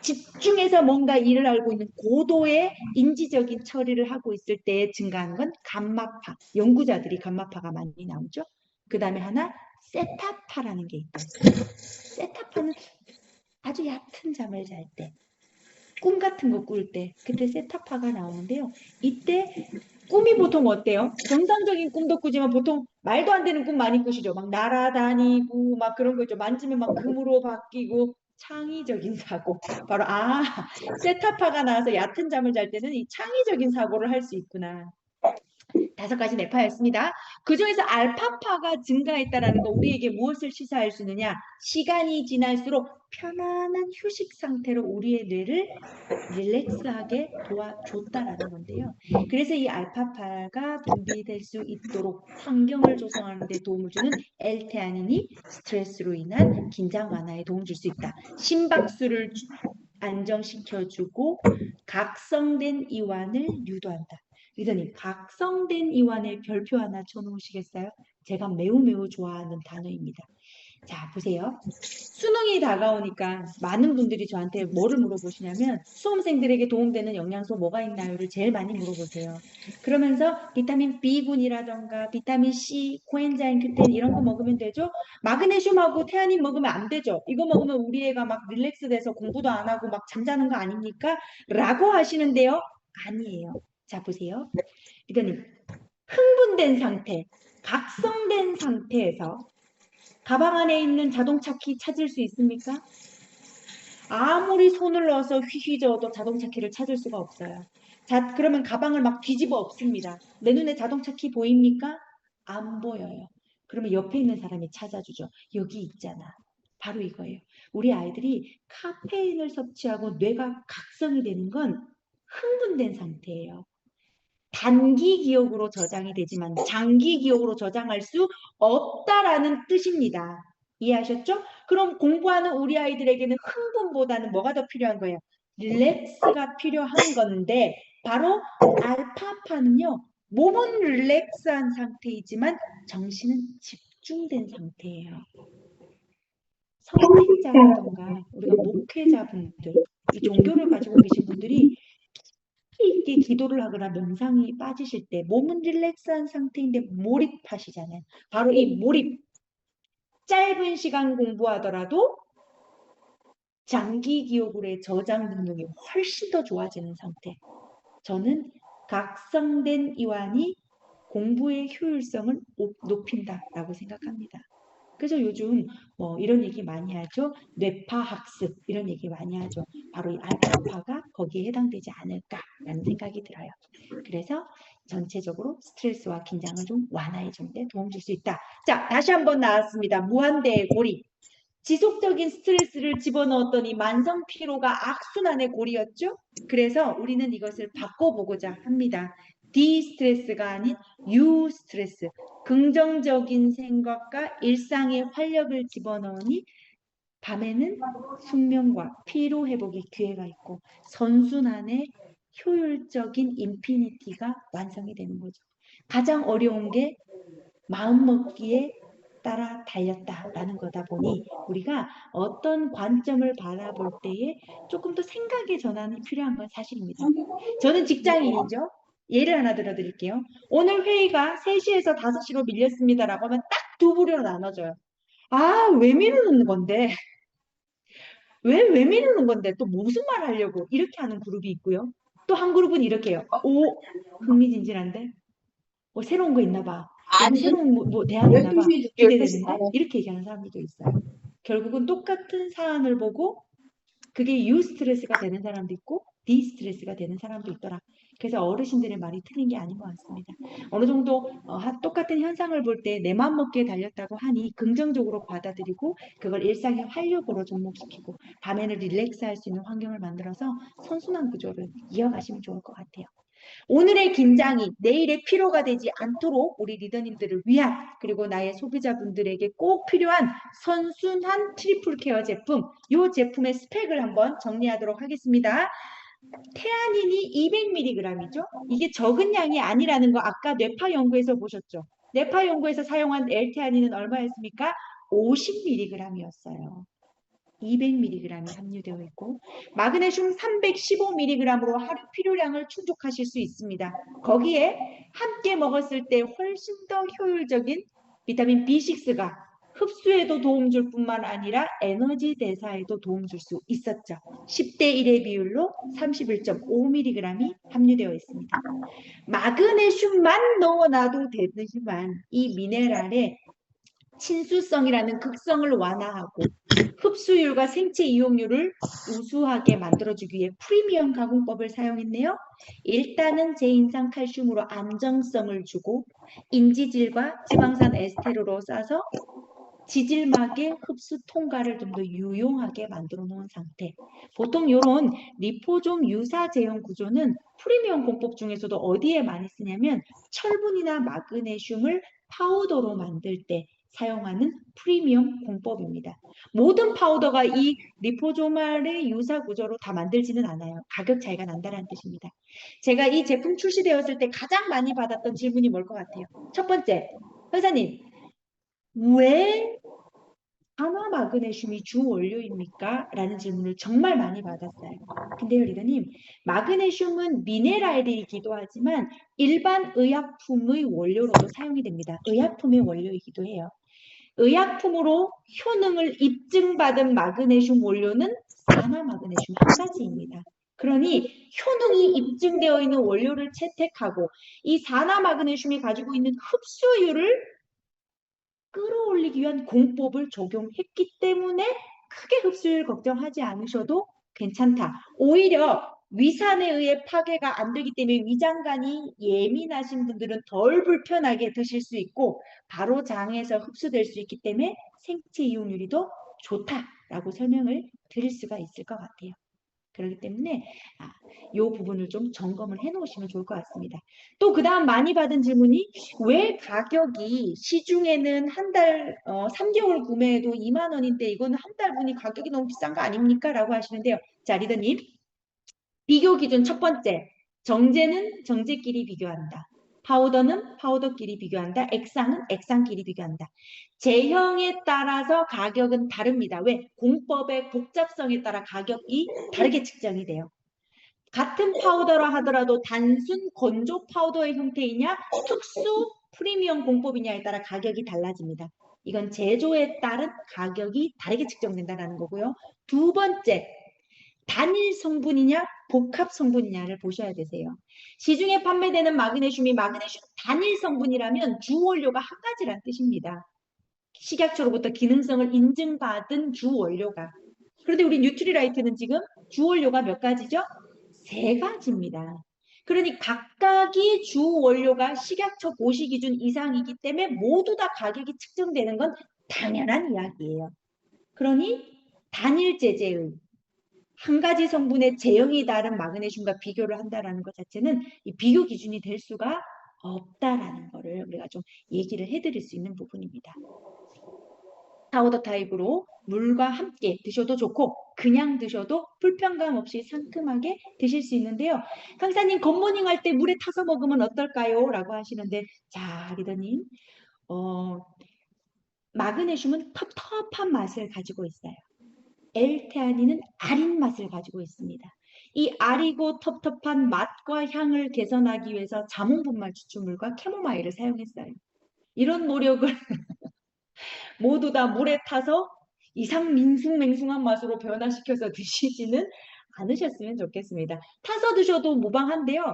집중해서 뭔가 일을 하고 있는 고도의 인지적인 처리를 하고 있을 때 증가하는 건 감마파. 연구자들이 감마파가 많이 나오죠. 그 다음에 하나 세타파라는 게 있어요. 세타파는 아주 얕은 잠을 잘 때, 꿈 같은 거 꿀 때, 그때 세타파가 나오는데요. 이때 꿈이 보통 어때요? 정상적인 꿈도 꾸지만 보통 말도 안 되는 꿈 많이 꾸시죠? 막 날아다니고 막 그런 거죠. 만지면 막 금으로 바뀌고 창의적인 사고. 바로 세타파가 나와서 얕은 잠을 잘 때는 이 창의적인 사고를 할 수 있구나. 5가지 뇌파였습니다. 그 중에서 알파파가 증가했다는 거 우리에게 무엇을 시사할 수 있느냐? 시간이 지날수록 편안한 휴식 상태로 우리의 뇌를 릴렉스하게 도와줬다라는 건데요. 그래서 이 알파파가 분비될 수 있도록 환경을 조성하는 데 도움을 주는 L테아닌이 스트레스로 인한 긴장 완화에 도움 줄 수 있다. 심박수를 안정시켜주고 각성된 이완을 유도한다. 리더님, 각성된 이완의 별표 하나 쳐놓으시겠어요? 제가 매우 좋아하는 단어입니다. 자, 보세요. 수능이 다가오니까 많은 분들이 저한테 뭐를 물어보시냐면 수험생들에게 도움되는 영양소 뭐가 있나요를 제일 많이 물어보세요. 그러면서 비타민 B군이라던가 비타민 C, 코엔자임 Q10 이런 거 먹으면 되죠? 마그네슘하고 태아닌 먹으면 안 되죠? 이거 먹으면 우리 애가 막 릴렉스 돼서 공부도 안 하고 막 잠자는 거 아닙니까? 라고 하시는데요. 아니에요. 자, 보세요. 리더님, 흥분된 상태, 각성된 상태에서 가방 안에 있는 자동차 키 찾을 수 있습니까? 아무리 손을 넣어서 휘휘저어도 자동차 키를 찾을 수가 없어요. 자, 그러면 가방을 막 뒤집어 엎습니다. 내 눈에 자동차 키 보입니까? 안 보여요. 그러면 옆에 있는 사람이 찾아주죠. 여기 있잖아. 바로 이거예요. 우리 아이들이 카페인을 섭취하고 뇌가 각성이 되는 건 흥분된 상태예요. 단기 기억으로 저장이 되지만 장기 기억으로 저장할 수 없다라는 뜻입니다. 이해하셨죠? 그럼 공부하는 우리 아이들에게는 흥분보다는 뭐가 더 필요한 거예요? 릴렉스가 필요한 건데 바로 알파파는요. 몸은 릴렉스한 상태이지만 정신은 집중된 상태예요. 선지자라던가 우리가 목회자분들, 이 종교를 가지고 계신 분들이 있게 기도를 하거나 명상이 빠지실 때 몸은 릴렉스한 상태인데 몰입하시잖아요. 바로 이 몰입, 짧은 시간 공부하더라도 장기 기억으로의 저장 능력이 훨씬 더 좋아지는 상태. 저는 각성된 이완이 공부의 효율성을 높인다라고 생각합니다. 그래서 요즘 뭐 이런 얘기 많이 하죠. 뇌파 학습 이런 얘기 많이 하죠. 바로 이 알파파가 거기에 해당되지 않을까라는 생각이 들어요. 그래서 전체적으로 스트레스와 긴장을 좀 완화해 주는데 도움 줄 수 있다. 자, 다시 한번 나왔습니다. 무한대의 고리. 지속적인 스트레스를 집어넣었더니 만성 피로가 악순환의 고리였죠. 그래서 우리는 이것을 바꿔보고자 합니다. 디스트레스가 아닌 유스트레스. 긍정적인 생각과 일상의 활력을 집어넣으니 밤에는 숙면과 피로 회복의 기회가 있고 선순환의 효율적인 인피니티가 완성이 되는 거죠. 가장 어려운 게 마음먹기에 따라 달렸다라는 거다 보니 우리가 어떤 관점을 바라볼 때에 조금 더 생각의 전환이 필요한 건 사실입니다. 저는 직장인이죠. 예를 하나 들어드릴게요. 오늘 회의가 3시에서 5시로 밀렸습니다라고 하면 딱 두 부류로 나눠져요. 아, 왜 미루는 건데? 왜 미루는 건데? 또 무슨 말 하려고? 이렇게 하는 그룹이 있고요. 또 한 그룹은 이렇게 해요. 오, 흥미진진한데? 뭐 새로운 거 있나 봐. 여기 아니, 새로운 뭐 대안 있나 봐. 12시, 12시 기대되는데? 반에. 이렇게 얘기하는 사람들도 있어요. 결국은 똑같은 사안을 보고 그게 유 스트레스가 되는 사람도 있고 디 스트레스가 되는 사람도 있더라. 그래서 어르신들의 말이 틀린 게 아닌 것 같습니다. 어느 정도 똑같은 현상을 볼 때 내 맘 먹기에 달렸다고 하니 긍정적으로 받아들이고 그걸 일상의 활력으로 접목시키고 밤에는 릴렉스할 수 있는 환경을 만들어서 선순환 구조를 이어가시면 좋을 것 같아요. 오늘의 긴장이 내일의 피로가 되지 않도록 우리 리더님들을 위한 그리고 나의 소비자분들에게 꼭 필요한 선순환 트리플 케어 제품, 이 제품의 스펙을 한번 정리하도록 하겠습니다. 태아닌이 200mg이죠. 이게 적은 양이 아니라는 거 아까 뇌파 연구에서 보셨죠. 뇌파 연구에서 사용한 L태아닌은 얼마였습니까? 50mg이었어요. 200mg이 함유되어 있고 마그네슘 315mg으로 하루 필요량을 충족하실 수 있습니다. 거기에 함께 먹었을 때 훨씬 더 효율적인 비타민 B6가 흡수에도 도움 줄 뿐만 아니라 에너지 대사에도 도움 줄 수 있었죠. 10대 1의 비율로 31.5mg이 함유되어 있습니다. 마그네슘만 넣어놔도 되지만 이 미네랄의 친수성이라는 극성을 완화하고 흡수율과 생체 이용률을 우수하게 만들어주기 위해 프리미엄 가공법을 사용했네요. 일단은 제인산 칼슘으로 안정성을 주고 인지질과 지방산 에스테르로 싸서 지질막의 흡수 통과를 좀 더 유용하게 만들어 놓은 상태. 보통 이런 리포좀 유사 제형 구조는 프리미엄 공법 중에서도 어디에 많이 쓰냐면 철분이나 마그네슘을 파우더로 만들 때 사용하는 프리미엄 공법입니다. 모든 파우더가 이 리포조말의 유사 구조로 다 만들지는 않아요. 가격 차이가 난다는 뜻입니다. 제가 이 제품 출시되었을 때 가장 많이 받았던 질문이 뭘 것 같아요? 첫 번째, 회사님, 왜 산화 마그네슘이 주 원료입니까? 라는 질문을 정말 많이 받았어요. 근데요, 리더님, 마그네슘은 미네랄이기도 하지만 일반 의약품의 원료로도 사용이 됩니다. 의약품의 원료이기도 해요. 의약품으로 효능을 입증받은 마그네슘 원료는 산화 마그네슘 한 가지입니다. 그러니 효능이 입증되어 있는 원료를 채택하고 이 산화 마그네슘이 가지고 있는 흡수율을 끌어올리기 위한 공법을 적용했기 때문에 크게 흡수율 걱정하지 않으셔도 괜찮다. 오히려 위산에 의해 파괴가 안 되기 때문에 위장관이 예민하신 분들은 덜 불편하게 드실 수 있고 바로 장에서 흡수될 수 있기 때문에 생체 이용률이 더 좋다라고 설명을 드릴 수가 있을 것 같아요. 그렇기 때문에 이 부분을 좀 점검을 해 놓으시면 좋을 것 같습니다. 또 그 다음 많이 받은 질문이 왜 가격이 시중에는 한 달, 3개월 구매해도 2만 원인데 이거는 한 달 분이 가격이 너무 비싼 거 아닙니까? 라고 하시는데요. 자, 리더님. 비교 기준 첫 번째, 정제는 정제끼리 비교한다. 파우더는 파우더끼리 비교한다. 액상은 액상끼리 비교한다. 제형에 따라서 가격은 다릅니다. 왜? 공법의 복잡성에 따라 가격이 다르게 측정이 돼요. 같은 파우더라 하더라도 단순 건조 파우더의 형태이냐 특수 프리미엄 공법이냐에 따라 가격이 달라집니다. 이건 제조에 따른 가격이 다르게 측정된다는 거고요. 두 번째, 단일 성분이냐 복합 성분이냐를 보셔야 되세요. 시중에 판매되는 마그네슘이 마그네슘 단일 성분이라면 주원료가 한 가지란 뜻입니다. 식약처로부터 기능성을 인증받은 주원료가. 그런데 우리 뉴트리라이트는 지금 주원료가 몇 가지죠? 세 가지입니다. 그러니 각각의 주원료가 식약처 고시기준 이상이기 때문에 모두 다 가격이 측정되는 건 당연한 이야기예요. 그러니 단일 제제의 한 가지 성분의 제형이 다른 마그네슘과 비교를 한다는 것 자체는 이 비교 기준이 될 수가 없다라는 거를 우리가 좀 얘기를 해드릴 수 있는 부분입니다. 파우더 타입으로 물과 함께 드셔도 좋고 그냥 드셔도 불편감 없이 상큼하게 드실 수 있는데요. 강사님 굿모닝 할 때 물에 타서 먹으면 어떨까요? 라고 하시는데 자 리더님 마그네슘은 텁텁한 맛을 가지고 있어요. L테아닌은 아린 맛을 가지고 있습니다. 이 아리고 텁텁한 맛과 향을 개선하기 위해서 자몽분말 추출물과 캐모마일을 사용했어요. 이런 노력을 모두 다 물에 타서 이상 밍숭맹숭한 맛으로 변화시켜서 드시지는 않으셨으면 좋겠습니다. 타서 드셔도 무방한데요.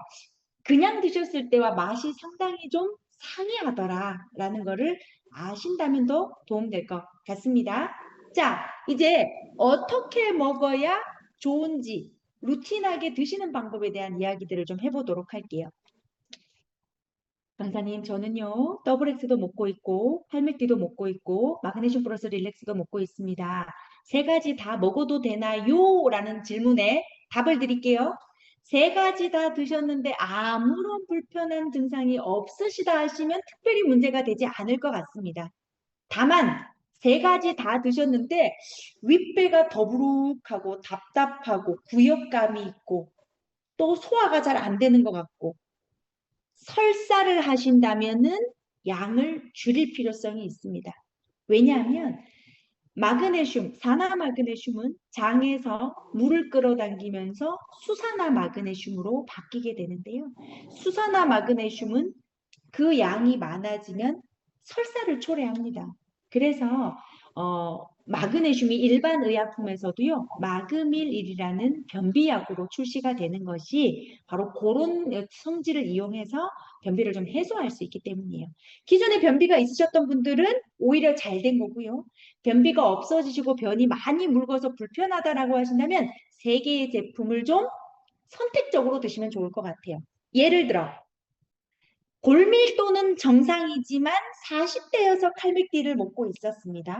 그냥 드셨을 때와 맛이 상당히 좀 상이하더라라는 거를 아신다면 더 도움될 것 같습니다. 자, 이제 어떻게 먹어야 좋은지 루틴하게 드시는 방법에 대한 이야기들을 좀 해보도록 할게요. 강사님, 저는요, 더블엑스도 먹고 있고, 팔맥디도 먹고 있고, 마그네슘 플러스 릴렉스도 먹고 있습니다. 세 가지 다 먹어도 되나요? 라는 질문에 답을 드릴게요. 세 가지 다 드셨는데 아무런 불편한 증상이 없으시다 하시면 특별히 문제가 되지 않을 것 같습니다. 다만, 세 가지 다 드셨는데 윗배가 더부룩하고 답답하고 구역감이 있고 또 소화가 잘 안 되는 것 같고 설사를 하신다면은 양을 줄일 필요성이 있습니다. 왜냐하면 마그네슘, 산화 마그네슘은 장에서 물을 끌어당기면서 수산화 마그네슘으로 바뀌게 되는데요. 수산화 마그네슘은 그 양이 많아지면 설사를 초래합니다. 그래서 마그네슘이 일반 의약품에서도요, 마그밀1이라는 변비약으로 출시가 되는 것이 바로 그런 성질을 이용해서 변비를 좀 해소할 수 있기 때문이에요. 기존에 변비가 있으셨던 분들은 오히려 잘 된 거고요. 변비가 없어지시고 변이 많이 묽어서 불편하다라고 하신다면 세 개의 제품을 좀 선택적으로 드시면 좋을 것 같아요. 예를 들어 골밀도는 정상이지만 40대여서 칼맥디를 먹고 있었습니다.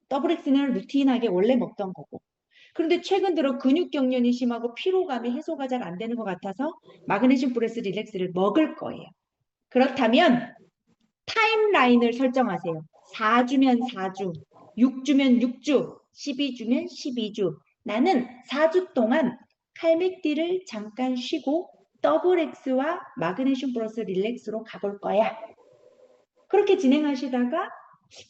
더블엑스는 루틴하게 원래 먹던 거고. 그런데 최근 들어 근육 경련이 심하고 피로감이 해소가 잘 안 되는 것 같아서 마그네슘 플러스 릴렉스를 먹을 거예요. 그렇다면 타임라인을 설정하세요. 4주면 4주, 6주면 6주, 12주면 12주. 나는 4주 동안 칼맥디를 잠깐 쉬고 더블 X와 마그네슘 플러스 릴렉스로 가볼 거야. 그렇게 진행하시다가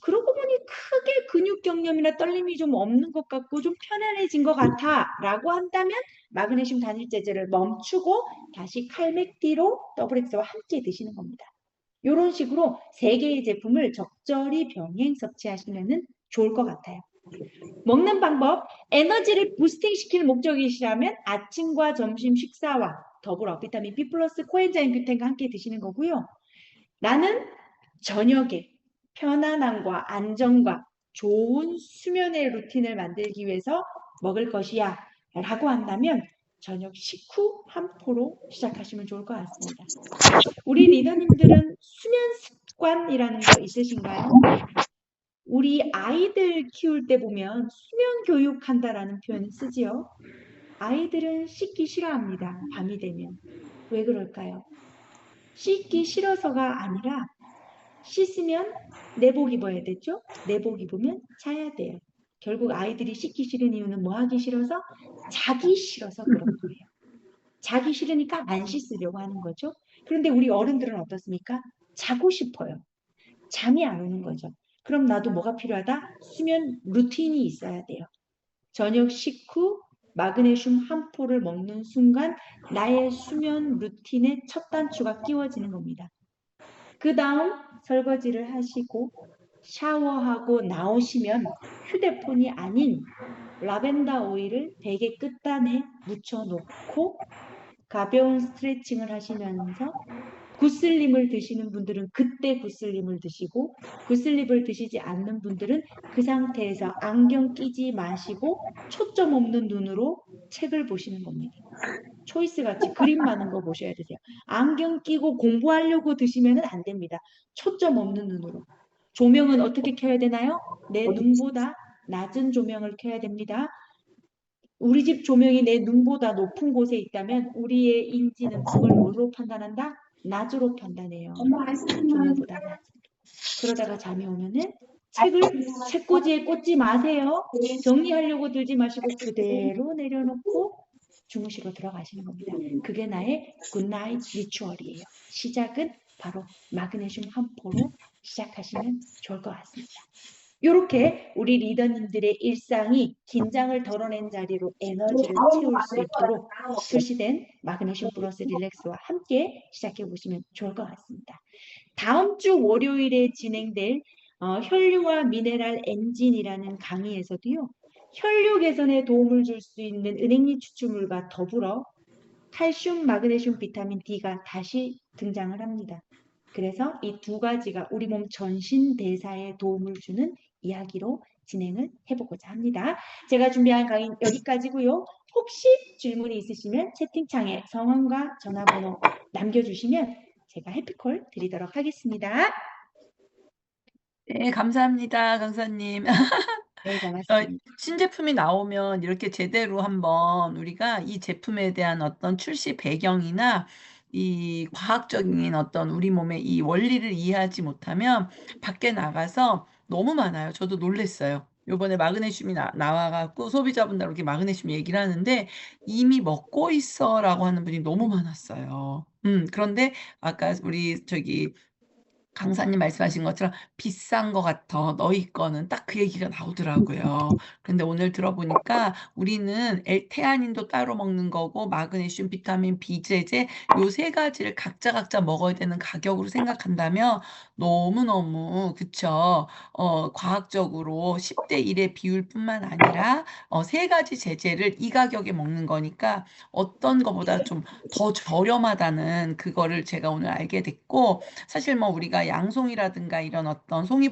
그러고 보니 크게 근육 경련이나 떨림이 좀 없는 것 같고 좀 편안해진 것 같아 라고 한다면 마그네슘 단일 제제를 멈추고 다시 칼맥디로 더블 X와 함께 드시는 겁니다. 이런 식으로 세 개의 제품을 적절히 병행 섭취하시면 좋을 것 같아요. 먹는 방법, 에너지를 부스팅시킬 목적이시라면 아침과 점심 식사와 더불어 비타민 B 플러스 코엔자임 뷰텐과 함께 드시는 거고요. 나는 저녁에 편안함과 안정과 좋은 수면의 루틴을 만들기 위해서 먹을 것이야 라고 한다면 저녁 식후 한 포로 시작하시면 좋을 것 같습니다. 우리 리더님들은 수면 습관이라는 거 있으신가요? 우리 아이들 키울 때 보면 수면 교육한다라는 표현을 쓰지요. 아이들은 씻기 싫어합니다. 밤이 되면. 왜 그럴까요? 씻기 싫어서가 아니라 씻으면 내복 입어야 되죠? 내복 입으면 자야 돼요. 결국 아이들이 씻기 싫은 이유는 뭐 하기 싫어서? 자기 싫어서 그런 거예요. 자기 싫으니까 안 씻으려고 하는 거죠. 그런데 우리 어른들은 어떻습니까? 자고 싶어요. 잠이 안 오는 거죠. 그럼 나도 뭐가 필요하다? 수면 루틴이 있어야 돼요. 저녁 식후 마그네슘 한 포를 먹는 순간 나의 수면 루틴의 첫 단추가 끼워지는 겁니다. 그 다음 설거지를 하시고 샤워하고 나오시면 휴대폰이 아닌 라벤더 오일을 베개 끝단에 묻혀놓고 가벼운 스트레칭을 하시면서 굿슬림을 드시는 분들은 그때 굿슬림을 드시고 굿슬림을 드시지 않는 분들은 그 상태에서 안경 끼지 마시고 초점 없는 눈으로 책을 보시는 겁니다. 초이스 같이 그림 많은 거 보셔야 되세요. 안경 끼고 공부하려고 드시면 안 됩니다. 초점 없는 눈으로. 조명은 어떻게 켜야 되나요? 내 눈보다 낮은 조명을 켜야 됩니다. 우리 집 조명이 내 눈보다 높은 곳에 있다면 우리의 인지는 그걸 뭐로 판단한다? 낮으로 판단해요. 조명보다 낮. 그러다가 잠이 오면은 책을 책꽂이에 꽂지 마세요. 정리하려고 들지 마시고 그대로 내려놓고 주무시고 들어가시는 겁니다. 그게 나의 굿나잇 리추얼이에요. 시작은 바로 마그네슘 한 포로 시작하시면 좋을 것 같습니다. 이렇게 우리 리더님들의 일상이 긴장을 덜어낸 자리로 에너지를 채울 수 있도록 표시된 마그네슘 플러스 릴렉스와 함께 시작해 보시면 좋을 것 같습니다. 다음 주 월요일에 진행될 혈류와 미네랄 엔진이라는 강의에서도요. 혈류 개선에 도움을 줄 수 있는 은행잎 추출물과 더불어 칼슘, 마그네슘, 비타민 D가 다시 등장을 합니다. 그래서 이 두 가지가 우리 몸 전신 대사에 도움을 주는 이야기로 진행을 해보고자 합니다. 제가 준비한 강의 여기까지고요. 혹시 질문이 있으시면 채팅창에 성함과 전화번호 남겨주시면 제가 해피콜 드리도록 하겠습니다. 네, 감사합니다, 강사님. 네, 고맙습니다. 신제품이 나오면 이렇게 제대로 한번 우리가 이 제품에 대한 어떤 출시 배경이나 이 과학적인 어떤 우리 몸의 이 원리를 이해하지 못하면 밖에 나가서 너무 많아요. 저도 놀랬어요. 요번에 마그네슘이 나와갖고 소비자분들 이렇게 마그네슘 얘기를 하는데 이미 먹고 있어라고 하는 분이 너무 많았어요. 그런데 아까 우리 강사님 말씀하신 것처럼 비싼 것 같아. 너희 거는 딱 그 얘기가 나오더라고요. 근데 오늘 들어보니까 우리는 L테아닌도 따로 먹는 거고 마그네슘, 비타민, 비제제 요 세 가지를 각자 먹어야 되는 가격으로 생각한다면 너무너무 그쵸? 과학적으로 10대 1의 비율뿐만 아니라 세 가지 제제를 이 가격에 먹는 거니까 어떤 거보다 좀 더 저렴하다는 그거를 제가 오늘 알게 됐고 사실 뭐 우리가 양송이라든가 이런 어떤 송이